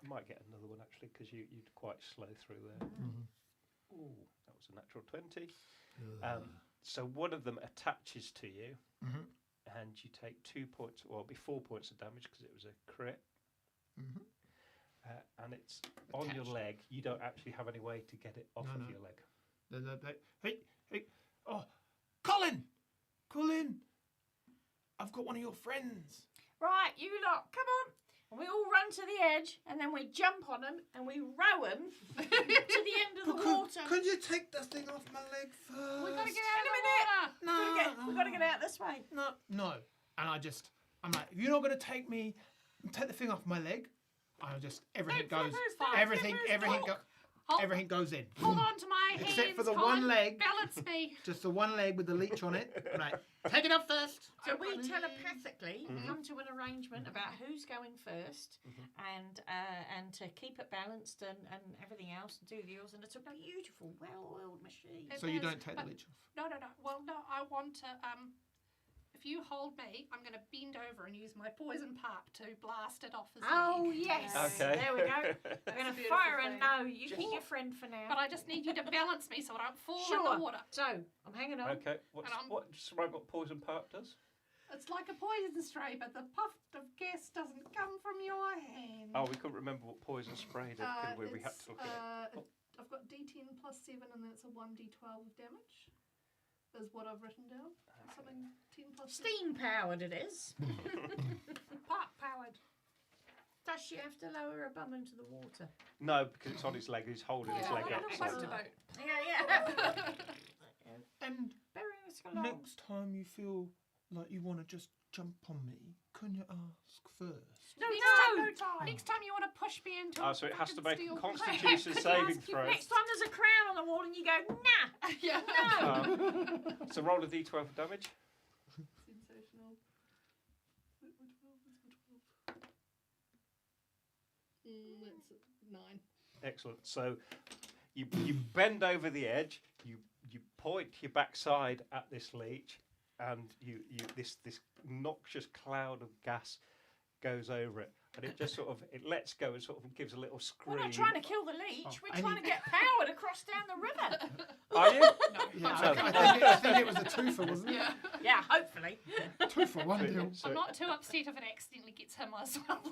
you might get another one actually because you'd quite slow through there. Mhm. Ooh, that was a natural 20. Ugh. So one of them attaches to you, Mhm. and you take 2 points, well, it'll be 4 points of damage because it was a crit. Mhm. And it's on your Attached. leg. You don't actually have any way to get it off No, of no. your leg. Hey, oh, Colin, I've got one of your friends. Right, you lot, come on. And we all run to the edge, and then we jump on them, and we row them to the end of the water. Could you take the thing off my leg first? We gotta get Wait out a of the minute. water. We've got to get out this way. No. And I'm like, if you're not gonna take the thing off my leg, everything No, goes, flippers, everything flippers, goes. everything goes in. Hold on to my hands. Except for the Colin. one leg. Balance me. Just the one leg with the leech on it. Right. Take it up first. So we telepathically Mhm. come to an arrangement about who's going first, and to keep it balanced and everything else, and do the yours, and it's a beautiful, well-oiled machine. It So you is, don't take the but- leech off. No. Well, no, I want to. If you hold me, I'm going to bend over and use my poison pipe to blast it off his Oh leg. yes, Okay. there we go. We're going to beautiful fire a thing. no. You Just- keep your friend for now. But I just need you to balance me so I don't fall in Sure. the water. So I'm hanging on. Okay. What describe what poison part does? It's like a poison spray, but the puff of gas doesn't come from your hand. Oh, we couldn't remember what poison spray did, could we? We had to look at it. I've got D10 plus 7, and then it's a 1D12 of damage. Is what I've written down. Something 10 plus 7. Steam powered it is. Pipe powered. Does she have to lower her bum into the water? No, because it's on his leg. He's holding his leg up. Supposed so- to know. Yeah. And Burying us along. next time you feel like you want to just jump on me, can you ask first? No, Next time you want to push me into Oh, a so it has to fucking make a steel Constitution plate. saving throw. Next time there's a crown on the wall and you go, nah. Yeah. No. So roll a d12 of damage. Sensational. That's 9. Excellent. So you bend over the edge. You point your backside at this leech, and this noxious cloud of gas goes over it, and it just sort of lets go and sort of gives a little scream. We're not trying to kill the leech. Oh, We're I trying need- to get powered across down the river. Are you? Yeah, No. I think it was a twofer, wasn't it? Yeah. Yeah, hopefully. Two for one deal. So, I'm not too upset if it accidentally gets him as well.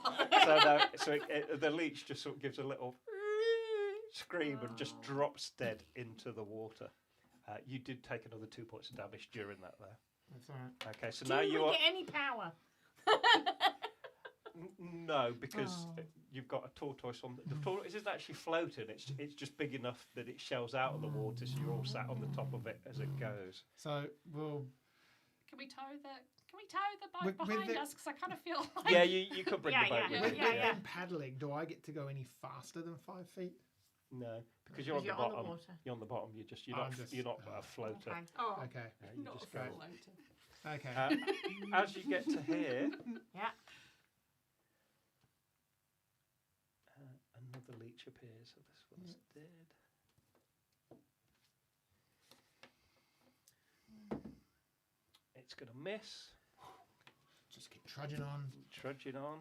the leech just sort of gives a little scream and just drops dead into the water. You did take another 2 points of damage during that there. That's all right. Okay, so Do now we you are get any power? no, because Oh. you've got a tortoise on the tortoise isn't actually floating. It's just big enough that it shells out of the water, so you're all sat on the top of it as it goes. So we'll. Can we tow the boat With behind the- us? Because I kind of feel like. Yeah, you could bring the boat Yeah, with you. With yeah. them paddling, do I get to go any faster than 5 feet? No, because you're on the You're on the bottom. water. You're on the bottom. You're not a floater. Okay. Oh, Okay. You not just a go. floater. Okay. As you get to here, Yeah. another leech appears. So this one's dead. It's going to miss. Just keep trudging on. Trudging on.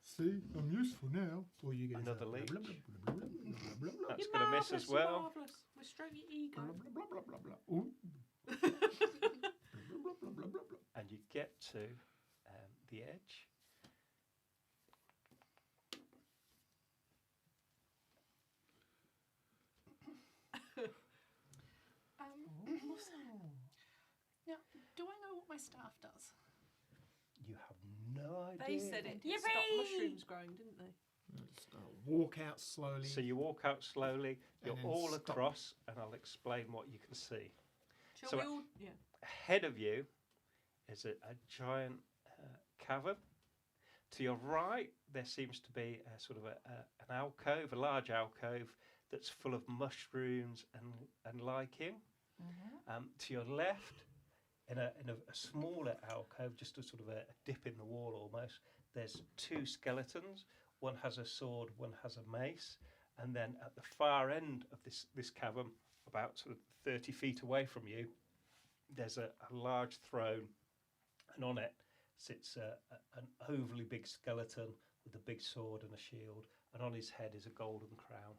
See, I'm useful now. Or you get Another leech. That's You're going to miss as marvellous, you're well. marvellous. We stroke your ego. And you get to the edge. Now, do I know what my staff does? You have no idea. They said it Yippee! stopped mushrooms growing, didn't they? Just walk out slowly. So you walk out slowly. You're And then all stop. across, and I'll explain what you can see. Shall So we all? Yeah. Ahead of you is a giant cavern. To your right, there seems to be a sort of an alcove, a large alcove that's full of mushrooms and lichen. To your left, in a smaller alcove, just a sort of a dip in the wall almost, there's 2 skeletons. One has a sword, one has a mace. And then at the far end of this cavern, about sort of 30 feet away from you, there's a large throne, and on it sits an overly big skeleton with a big sword and a shield, and on his head is a golden crown.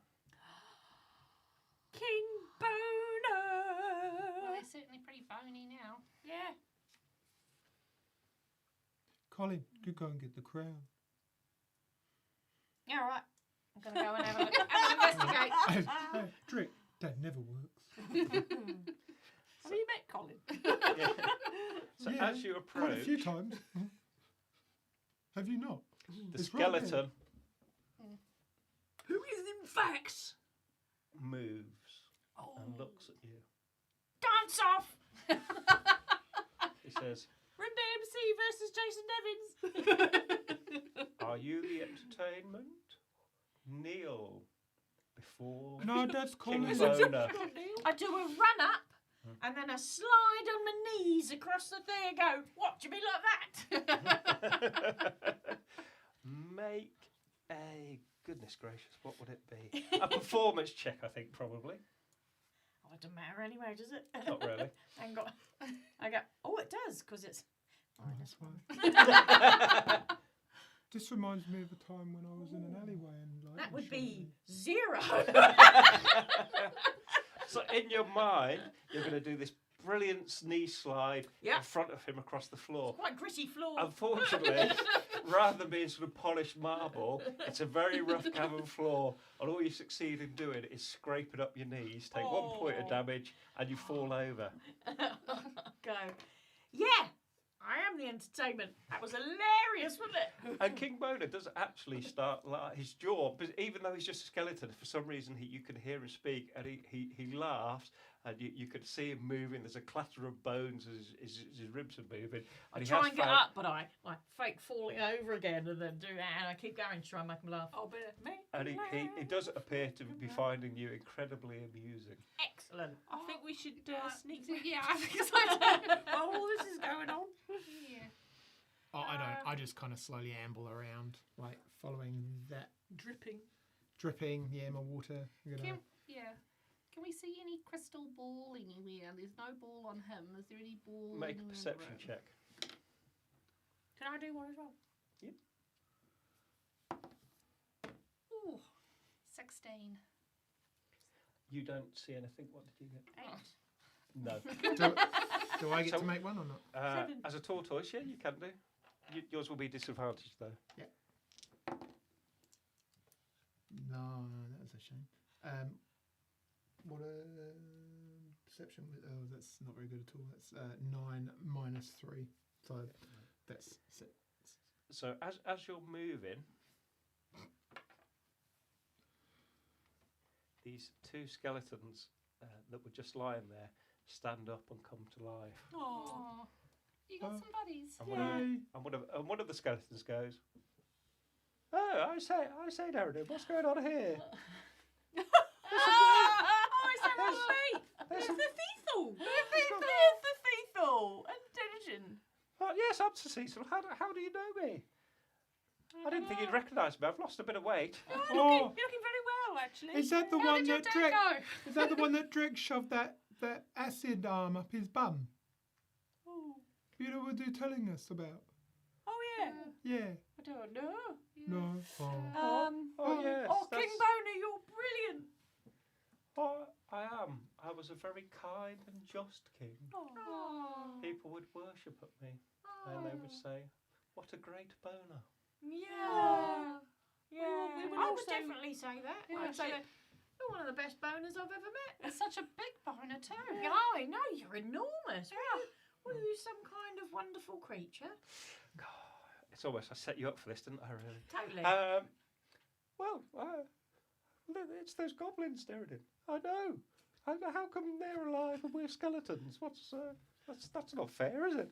King Boner. Well, they're certainly pretty bony now. Yeah. Colin, you go and get the crown. Yeah, all right. I'm going to go and have a investigate. Trick, that never works. Have you met Colin? Yeah. So Yeah, as you Quite a approach, few times. Have you not? the It's right there. skeleton Who is in fact? moves Oh. and looks at you. Dance off. He says, Run DMC versus Jason Nevins. "Are you the entertainment? kneel before No, that's King Colin. Boner. I do a run up and then a slide on my knees across the thing and go, watch me like that. Make a, goodness gracious, what would it be? A performance check, I think, probably. Oh, it doesn't matter anyway, does it? Not really. Hang on. I go, oh, it does, because it's minus Oh, one. This reminds me of a time when I was in an alleyway and like. That would shot be me. 0. So in your mind, you're going to do this brilliant knee slide Yeah. in front of him across the floor. Quite gritty floor. Unfortunately, rather than being sort of polished marble, it's a very rough cavern floor, and all you succeed in doing is scraping up your knees, take 1 point of Oh. damage, and you fall over. Go. Yeah, I am the entertainment. That was hilarious, wasn't it? And King Boner does actually start his jaw, but even though he's just a skeleton, for some reason you can hear him speak, and he laughs, and you can see him moving. There's a clatter of bones as his ribs are moving. I And he try has and get found- up, but I fake falling over again and then do that, and I keep going to try and make them laugh. Oh, but me. And he does appear to be finding you incredibly amusing. Excellent. I think we should sneak. Yeah, I think so too. Oh, this is going on. Yeah. Oh, I don't. I just kind of slowly amble around, like following that Dripping. dripping. Yeah, my water. You know. Can we see any crystal ball anywhere? There's no ball on him. Is there any ball? Make a anywhere in the perception room? check. Can I do one as well? Ooh, 16. You don't see anything. What did you get? 8. No. Do I get So- to make one or not? 7. As a tortoise, yeah, you can do. Yours will be disadvantaged though. No, that was a shame. What a perception. Oh, that's not very good at all. That's 9 minus 3. So that's 6. So as you're moving, these two skeletons that were just lying there stand up and come to life. Oh. You got Oh. some buddies. And Yay! one of the skeletons goes, "Oh, I say, Darren, what's going on here? Oh, is that There's- right? there's It's some- the Thethal. There's got- There's the Thethal. Intelligent. Oh, yes, I'm Sir Cecil. How do you know me? I didn't think you'd recognise me. I've lost a bit of weight." You're Oh. looking very well, actually. Is that the How one did your that day Drek? go? Is that the one that Drek shoved that acid arm up his bum? Oh. You know what you're telling us about? Oh, yeah. Yeah. I don't know. No. Oh. Oh, yes. Oh, King that's- Boner, you're brilliant. Oh, I am. I was a very kind and just king. Oh. People would worship at me, and they would say, "What a great boner." Yeah. Yeah. We would I also- would definitely say that. Yeah, I'd say she- that you're one of the best boners I've ever met. It's such a big boner too. Oh, I know, you're enormous. Were you some kind of wonderful creature? It's almost I set you up for this, didn't I? Really? Totally. Well, it's those goblins, Derridin. I know. How come they're alive and we're skeletons? That's not fair, is it?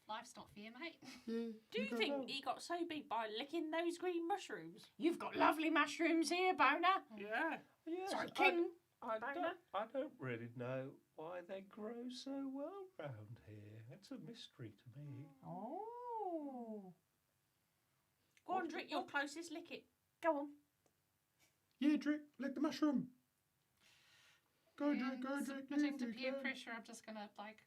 Life's not fair, mate. Yeah. Do you don't think know. he got so big by licking those green mushrooms? You've got lovely mushrooms here, Boner. Yeah. Yes, Sorry, King. I Boner? don't really know why they grow so well round here. It's a mystery to me. Oh. Go on, drink your closest, lick it. Go on. Yeah, Drek, lick the mushroom. Go, Drek, go, Drek. Submitting yes, to you peer can. pressure, I'm just gonna like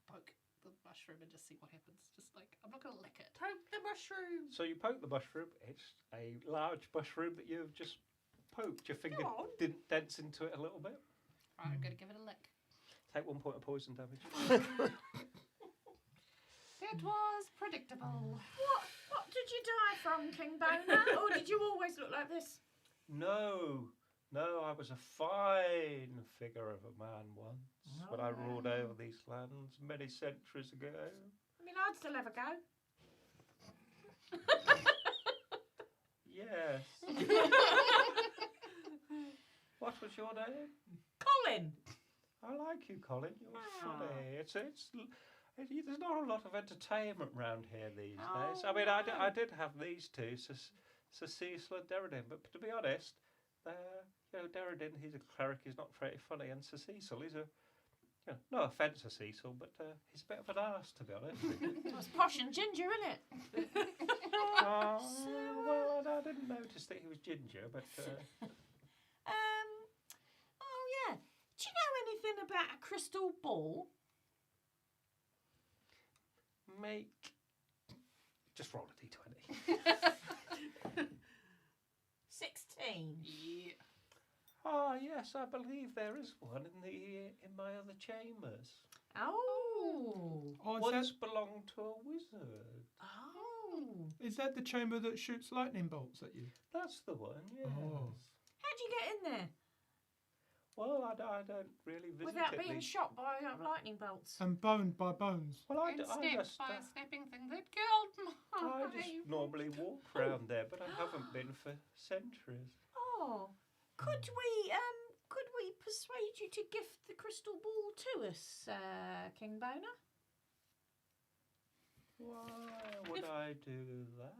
poke the mushroom and just see what happens. Just like I'm not gonna lick it. Poke the mushroom. So you poke the mushroom. It's a large mushroom that you've just poked. Your finger Go on. dents into it a little bit. Right, I'm gonna give it a lick. Take 1 point of poison damage. It was predictable. What did you die from, King Boner? Or did you always look like this? No, I was a fine figure of a man once when I ruled over these lands many centuries ago. I mean, I'd still have a go. Yes. What was your name? Colin. I like you, Colin. You're funny. There's not a lot of entertainment round here these days. I mean, I did have these two, Sir Cecil and Derridin, but to be honest, Derridin, he's a cleric, he's not very funny, and Sir Cecil, he's no offence to Cecil, but he's a bit of an arse, to be honest. It's posh and ginger, isn't it? Well, I didn't notice that he was ginger, but... Oh yeah. Do you know anything about a crystal ball? Just roll a d20. 16. Yeah. Ah, yes, I believe there is one in my other chambers. Oh. Oh, Once belonged to a wizard. Oh. is that the chamber that shoots lightning bolts at you? That's the one, yes. Oh. How'd you get in there Well, I don't really visit without it. being shot by lightning bolts? And boned by bones. Well, I And just snapped by a snapping thing that killed I my... just normally walk around there, but I haven't been for centuries. Oh. Could we persuade you to gift the crystal ball to us, King Boner? Why would I do that?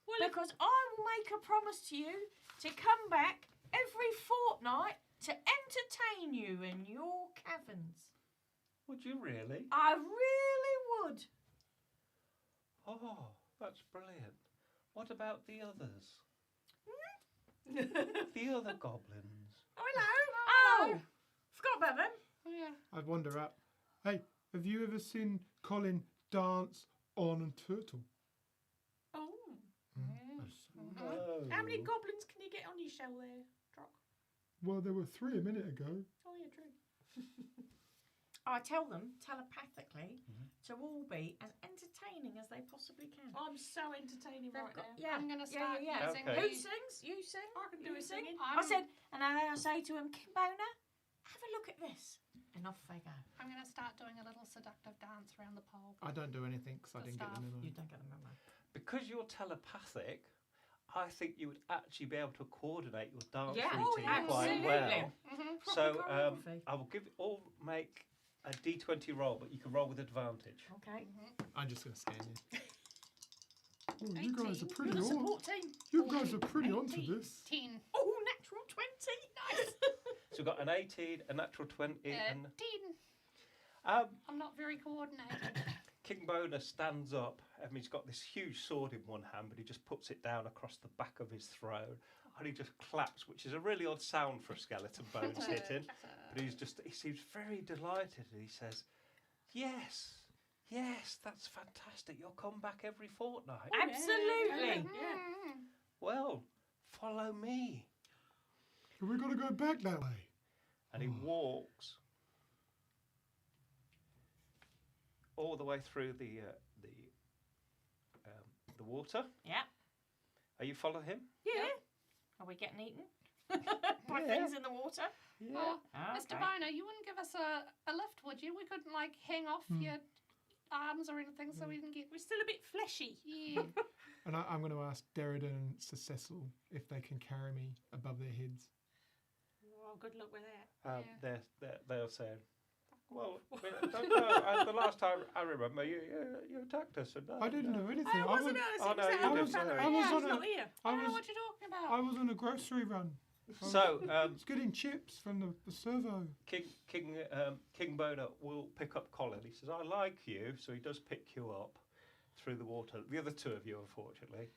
Well, Because I will make a promise to you to come back every fortnight to entertain you in your caverns. Would you really? I really would. Oh, that's brilliant. What about the others? The other goblins? Oh, hello. Oh, forgot about them. Yeah. I'd wander up. Hey, have you ever seen Colin dance on a turtle? oh. No. How many goblins can you get on your show there, Drock? Well, there were 3 a minute ago. Oh, yeah, true. I tell them telepathically to all be as entertaining as they possibly can. I'm so entertaining right now. Yeah, I'm going to start yeah. using Okay. Who these. sings? You sing. I can do You a singing. I said, and then I say to him, King Boner, have a look at this, and off they go. I'm going to start doing a little seductive dance around the pole. I don't do anything because I didn't get the memo. You don't get the memo. Because you're telepathic, I think you would actually be able to coordinate your dance Yeah, routine quite absolutely. well. Mm-hmm. So choreography. I will make a d20 roll, but you can roll with advantage. Okay. I'm just going to stand here. Oh, you guys are 18. pretty You're the on. support team. You guys are pretty onto 18. this. 10. Oh, natural 20. Nice. So we've got an 18, a natural 20, and 10. um, I'm not very coordinated. King Boner stands up. He's got this huge sword in one hand, but he just puts it down across the back of his throne, and he just claps, which is a really odd sound for a skeleton bones hitting. But he seems very delighted, and he says, "Yes, that's fantastic. You'll come back every fortnight. Absolutely. Yeah. Well, follow me." Have we got to go back that way? And he walks all the way through the water. Yeah. Are you following him? Yeah. Are we getting eaten by Yeah. things in the water? Yeah. Oh, Okay. Mr. Boner, you wouldn't give us a lift, would you? We couldn't, like, hang off your arms or anything so we can get... We're still a bit fleshy. Yeah. And I'm going to ask Derridin and Sir Cecil if they can carry me above their heads. Well, good luck with that. They'll say, "Well, I don't know. The last time I remember, you attacked us." And I didn't know anything. I wasn't oh, no, you I didn't was- know. I was on a- not here. I I don't know was what you're talking about. I was on a grocery run. So I was getting chips from the servo. King Boner will pick up Colin. He says, "I like you," so he does pick you up through the water. The other two of you, unfortunately,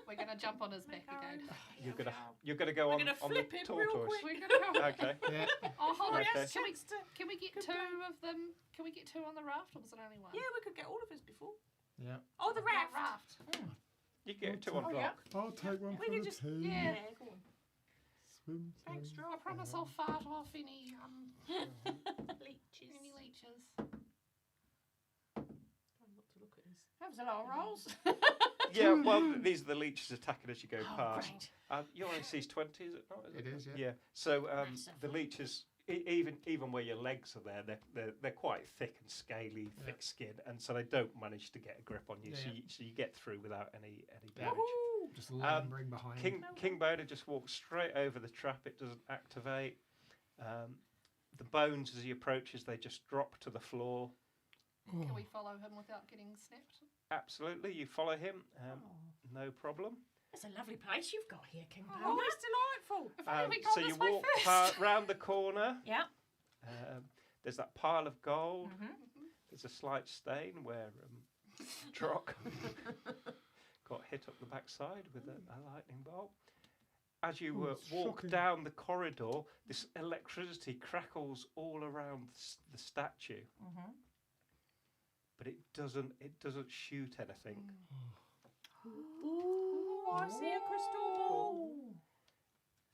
We're going to jump on his back again. you're gonna go We're on gonna on flip the him real tortoise. quick. We're going to go... Okay. Yeah. Oh, hold on. Okay. Can we get two of them? Can we get two on the raft, or was it only one? Yeah, we could get all of us before. Yeah. Oh, the raft. Raft. You get two on Oh, rock. yeah. I'll take one We for can the just- team. Yeah. go on. Swim. Thanks, swim. I Drock. promise I'll fart off any Leeches. leeches. Trying not to look at us. That was a lot of rolls. Yeah, well, these are the leeches attacking as you go Oh, past. great. You're on C20, is it not? It is, yeah. Yeah. So Massive. the leeches, even where your legs are there, they're quite thick and scaly, Yeah. thick skin, and so they don't manage to get a grip on you. Yeah, So you get through without any Yeah. damage. Woohoo! Just lumbering behind. King Boner just walks straight over the trap. It doesn't activate. The bones, as he approaches, they just drop to the floor. Can we follow him without getting snapped? Absolutely, you follow him. No problem. It's a lovely place you've got here, King Oh, Bona. it's delightful. If only we'd gone So you this way walk first. round the corner. Yeah. There's that pile of gold. Mhm. There's a slight stain where Drock got hit up the backside with a lightning bolt. As you it's walk shocking. down the corridor, this electricity crackles all around the statue, Mhm. but it doesn't shoot anything. Ooh, I see a crystal ball.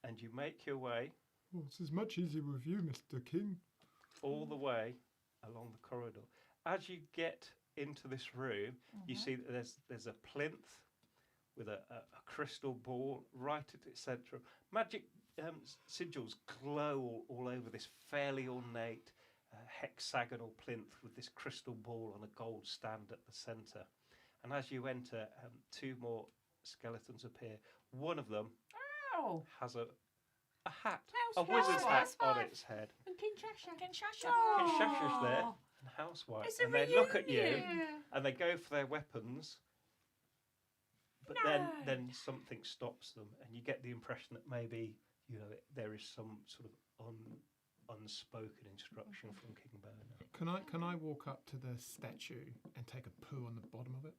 And you make your way Oh, this is much easier with you, Mr. King. all the way along the corridor. As you get into this room, you see that there's a plinth with a crystal ball right at its centre. Magic sigils glow all over this fairly ornate hexagonal plinth with this crystal ball on a gold stand at the centre. And as you enter, two more skeletons appear. One of them Oh. has a hat, Housewife. a wizard's hat on Housewife. its head. And Kinshasa. Kinshasa. Kinshasha's there, and Housewife. It's a And they look at you, Yeah. and they go for their weapons, but No. then something stops them, and you get the impression that maybe there is some sort of unspoken instruction from King Bona. Can I walk up to the statue and take a poo on the bottom of it?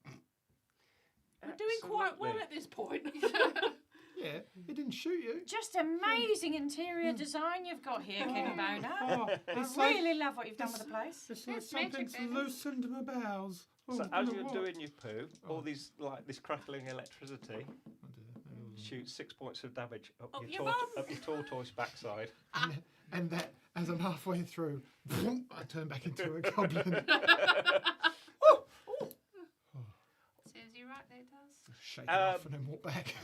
We're doing quite well Absolutely. at this point. Yeah, it didn't shoot you. Just amazing interior design you've got here, King Bona. Oh, I it's like, really love what you've done with the place. it's like It's magic, something's baby. loosened my bowels. Oh, So I as don't know you're what. doing your poo, all Oh. these this crackling electricity Oh dear, maybe it wasn't. shoots 6 points of damage up Up your your bum. up your tortoise backside. And that, as I'm halfway through, I turn back into a goblin. Says you right there, does. Shake it off Um, and then walk back.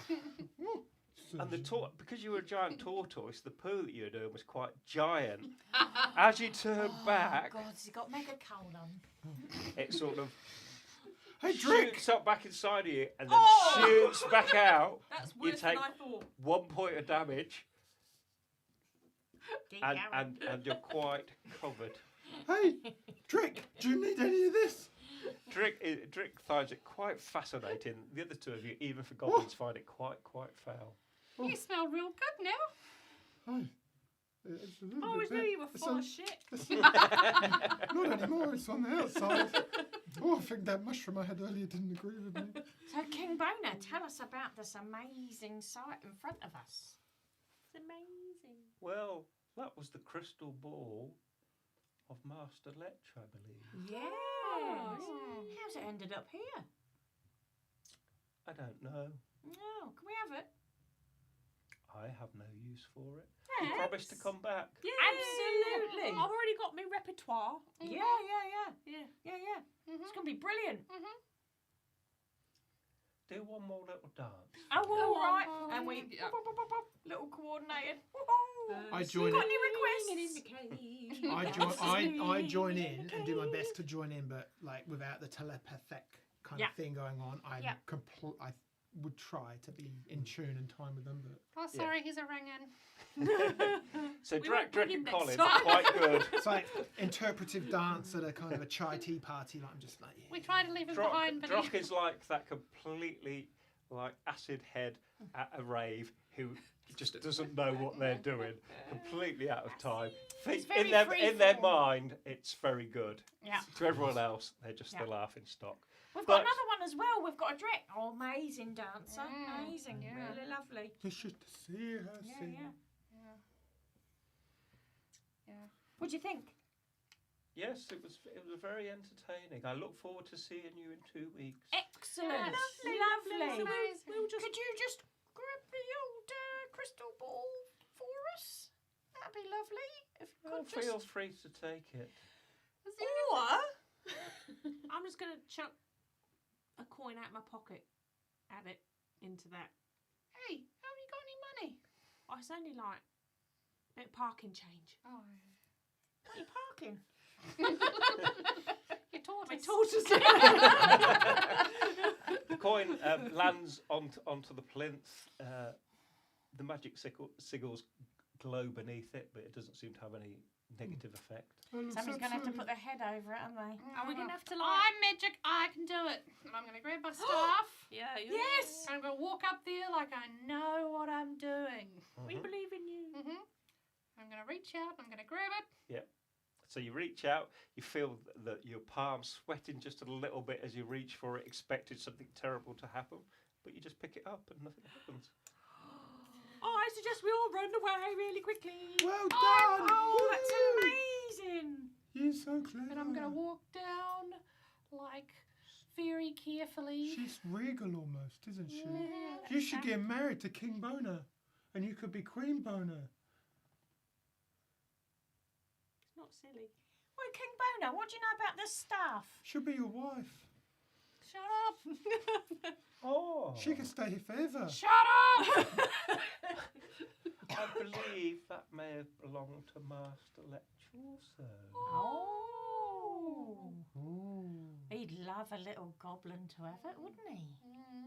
And because you were a giant tortoise, the poo that you were doing was quite giant. As you turn back, Oh, God, has he got mega cold on? it sort of Hey, drink! shoots up back inside of you and then Oh! shoots back out. That's You worse than take- I thought. 1 point of damage, Geek and, out. and you're quite covered. Hey, Drick, do you need any of this? Drick finds it quite fascinating. The other two of you, even for goblins, find it quite foul. You smell real good now. Hey, it's a little I always bit knew bad. you were It's full on- of shit. Not anymore, it's on the outside. Oh, I think that mushroom I had earlier didn't agree with me. So, King Bona, tell us about this amazing sight in front of us. It's amazing. Well, that was the crystal ball of Master Lech, I believe. Yes. Oh. How's it ended up here? I don't know. No, can we have it? I have no use for it. You Thanks. promised to come back. Yeah. Absolutely. I've already got my repertoire. Yeah. Yeah. It's going to be brilliant. Do one more little dance. Oh, all right. on. And we Yeah. little coordinated. I join Got in. any requests? I join in and do my best to join in, but like without the telepathic kind Yeah. of thing going on. Yeah. I would try to be in tune and time with them, but Oh, sorry, he's a ring-in. So We Drac, won't bring Drake, and him Colin, next time. quite good. it's like interpretive dance at a kind of a chai tea party. Like I'm just like, yeah. We try to leave him behind, but Drock is like that completely like acid head at a rave who just doesn't know what they're doing, completely out of time. It's In very their, in their freeform. mind, it's very good. Yeah. To everyone else, they're just Yeah. the laughing stock. We've But- got another one as well. We've got a Drek. Oh, amazing dancer. Amazing. yeah. Really lovely. You should see her Yeah, sing. yeah. Yeah. What do you think? Yes, it was very entertaining. I look forward to seeing you in 2 weeks. Excellent. Lovely, Lovely. So we'll just Could you just grab the old crystal ball for us? That'd be lovely. If you Oh, could feel just... free to take it. Or... I'm just going to chuck a coin out my pocket, add it into that. Hey, have you got any money? Oh, it's only like a bit of parking change. Oh, You're parking. your tortoise. My tortoise. The coin lands onto the plinth. The magic sigils glow beneath it, but it doesn't seem to have any negative effect. Somebody's going to have to put their head over it, aren't they? Are we going to have to like? I'm magic. I can do it. And I'm going to grab my staff. Yeah. Yes! And I'm going to walk up there like I know what I'm doing. We believe in you. I'm going to reach out. I'm going to grab it. So you reach out, you feel that your palm's sweating just a little bit as you reach for it, expecting something terrible to happen, but you just pick it up and nothing happens. I suggest we all run away really quickly. Well done! Oh, that's amazing. You're so clever. And I'm going to walk down like very carefully. She's regal almost, isn't she? Yeah. You should get married to King Boner, and you could be Queen Boner. It's not silly. Well, King Boner, what do you know about this staff? She'll be your wife. Shut up. Oh, She can stay here forever. Shut up. I believe that may have belonged to Master Lech also. Oh. Ooh. He'd love a little goblin to have it, wouldn't he?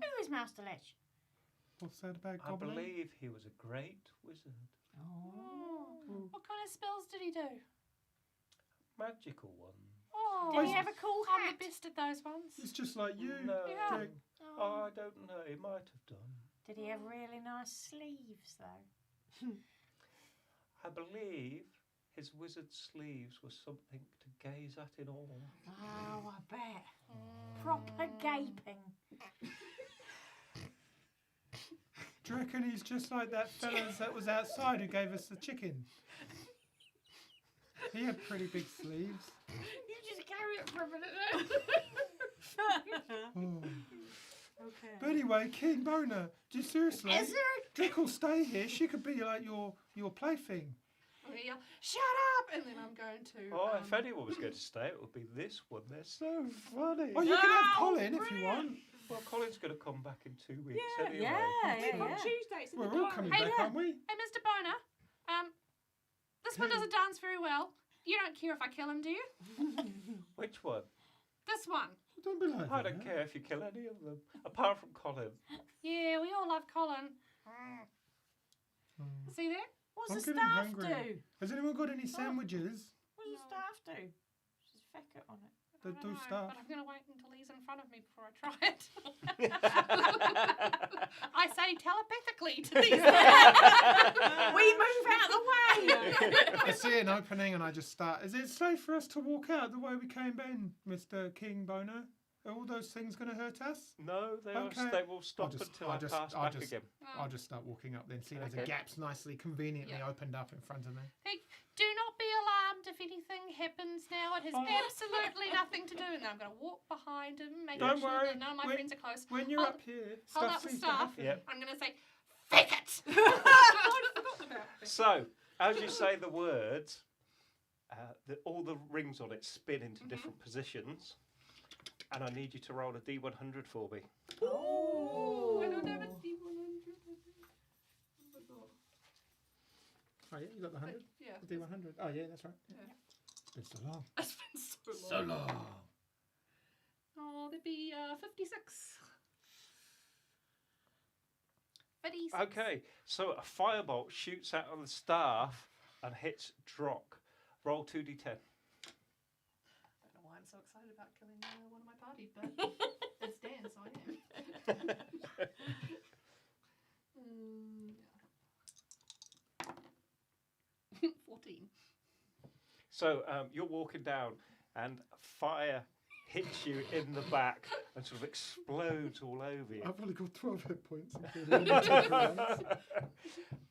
Who is Master Lech? What's that about I Goblin? believe he was a great wizard. Oh. What kind of spells did he do? Magical one. Oh, Did he have a cool I'm hat? the best at those ones. It's just like you. No. Yeah. Jack. Oh, I don't know. He might have done. Did he have really nice sleeves, though? I believe his wizard sleeves were something to gaze at in awe. Oh, I bet. Proper gaping. Do you reckon he's just like that fella that was outside who gave us the chicken? He had pretty big sleeves. You just carry it for a minute. Oh. Okay. But anyway, King Boner, do you seriously? Is there Drick will stay here. She could be like your plaything. I'm going to yell, shut up! And then I'm going to... Oh, if anyone was going to stay, it would be this one. They're so funny. Oh, you can have Oh, Colin if you want. Well, Colin's going to come back in 2 weeks Yeah, anyway. Leave on yeah. Tuesday. It's in We're the all diary. coming Hey, back, yeah. aren't we? Hey, Mr. Boner, this one doesn't dance very well. You don't care if I kill him, do you? Which one? This one. Don't be like I that. don't care if you kill any of them, apart from Colin. Yeah, we all love Colin. Mm. See that? What's I'm the getting staff hungry. do? Has anyone got any sandwiches What does the staff do? Just feck it on it. that I do don't know, stuff? But I'm going to wait until he's in front of me before I try it. I say telepathically to these things. We move out the way. I see an opening and I just start. Is it safe for us to walk out the way we came in, Mr. King Boner? Are all those things going to hurt us? No, Okay. they will stop I'll just- until I'll I just- pass I'll back just- again. I'll just start walking up then. See, there's a Okay. gaps nicely, conveniently Yeah. opened up in front of me. Hey, do not be alarmed if anything happens now. It has absolutely nothing to do. And then I'm going to walk behind him, making Don't sure worry. that none of my When- friends are close. When you're Hold- up here, hold stuff up the seems to staff. happen. Yep. I'm going to say, fake it! I'd forgotten about it. So, as you say the words, all the rings on it spin into different positions, and I need you to roll a D100 for me. Oh, I don't have a D100. Oh, yeah, you got the 100? Yeah. The D100. Oh, yeah, that's right. Yeah. It's been so long. It's been so long. long. Oh, there'd be 56. 56. Okay, so a firebolt shoots out of the staff and hits Drock. Roll 2d10. I don't know why I'm so excited about killing one of my party, but it's Dan, so I am. 14. So you're walking down, and fire hits you in the back and sort of explodes all over you. I've only got 12 hit points. including all my temporary ones.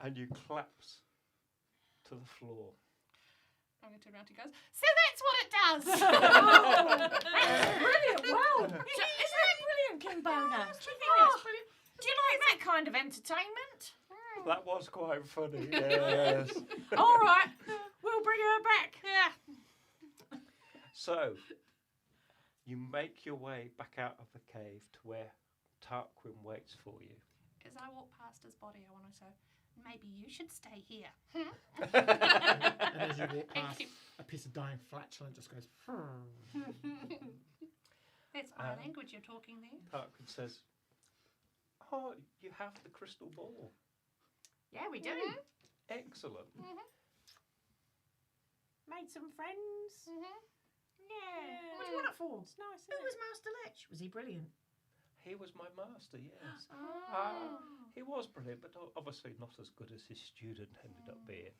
And you collapse to the floor. I'm going to turn around to you guys. So that's what it does! Brilliant. Wow. Isn't that brilliant, King Boner? Do you like that kind of entertainment? That was quite funny, yes. All right. We'll bring her back. Yeah. So, you make your way back out of the cave to where Tarquin waits for you. As I walk past his body, I want to say, maybe you should stay here. And as you walk Thank past, you. a piece of dying flatulence just goes. That's my language you're talking there. Tarquin says, "Oh, you have the crystal ball. Yeah, we do. Excellent. Made some friends. Yeah. What do you want it for? It's nice, Who isn't was it? Master Lech? Was he brilliant? He was my master, yes. Oh. He was brilliant, but obviously not as good as his student ended up being.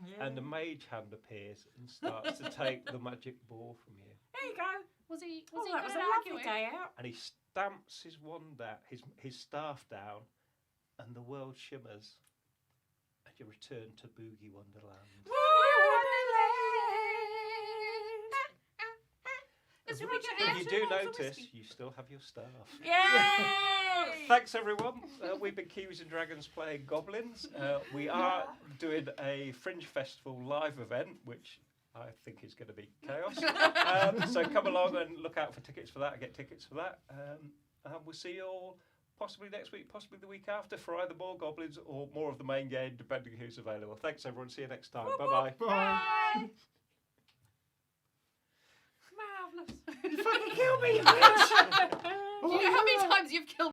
Yeah. And the mage hand appears and starts to take the magic ball from you. There you go. Was he Oh, good that was at a lovely arguing? day out. And he stamps his wand out, his staff down, and the world shimmers. And you return to Boogie Wonderland. It's Did really we good. get But you Yeah. do Lots of notice whiskey. you still have your staff. Yay! Thanks, everyone. We've been Kiwis and Dragons playing Goblinz. We are doing a Fringe Festival live event, which I think is going to be chaos. So come along and look out for tickets for that. I get tickets for that. And we'll see you all possibly next week, possibly the week after, for either more Goblins or more of the main game, depending who's available. Thanks, everyone. See you next time. Bye-bye. Bye. Marvellous. You fucking kill me, you bitch! Do you know how many times you've killed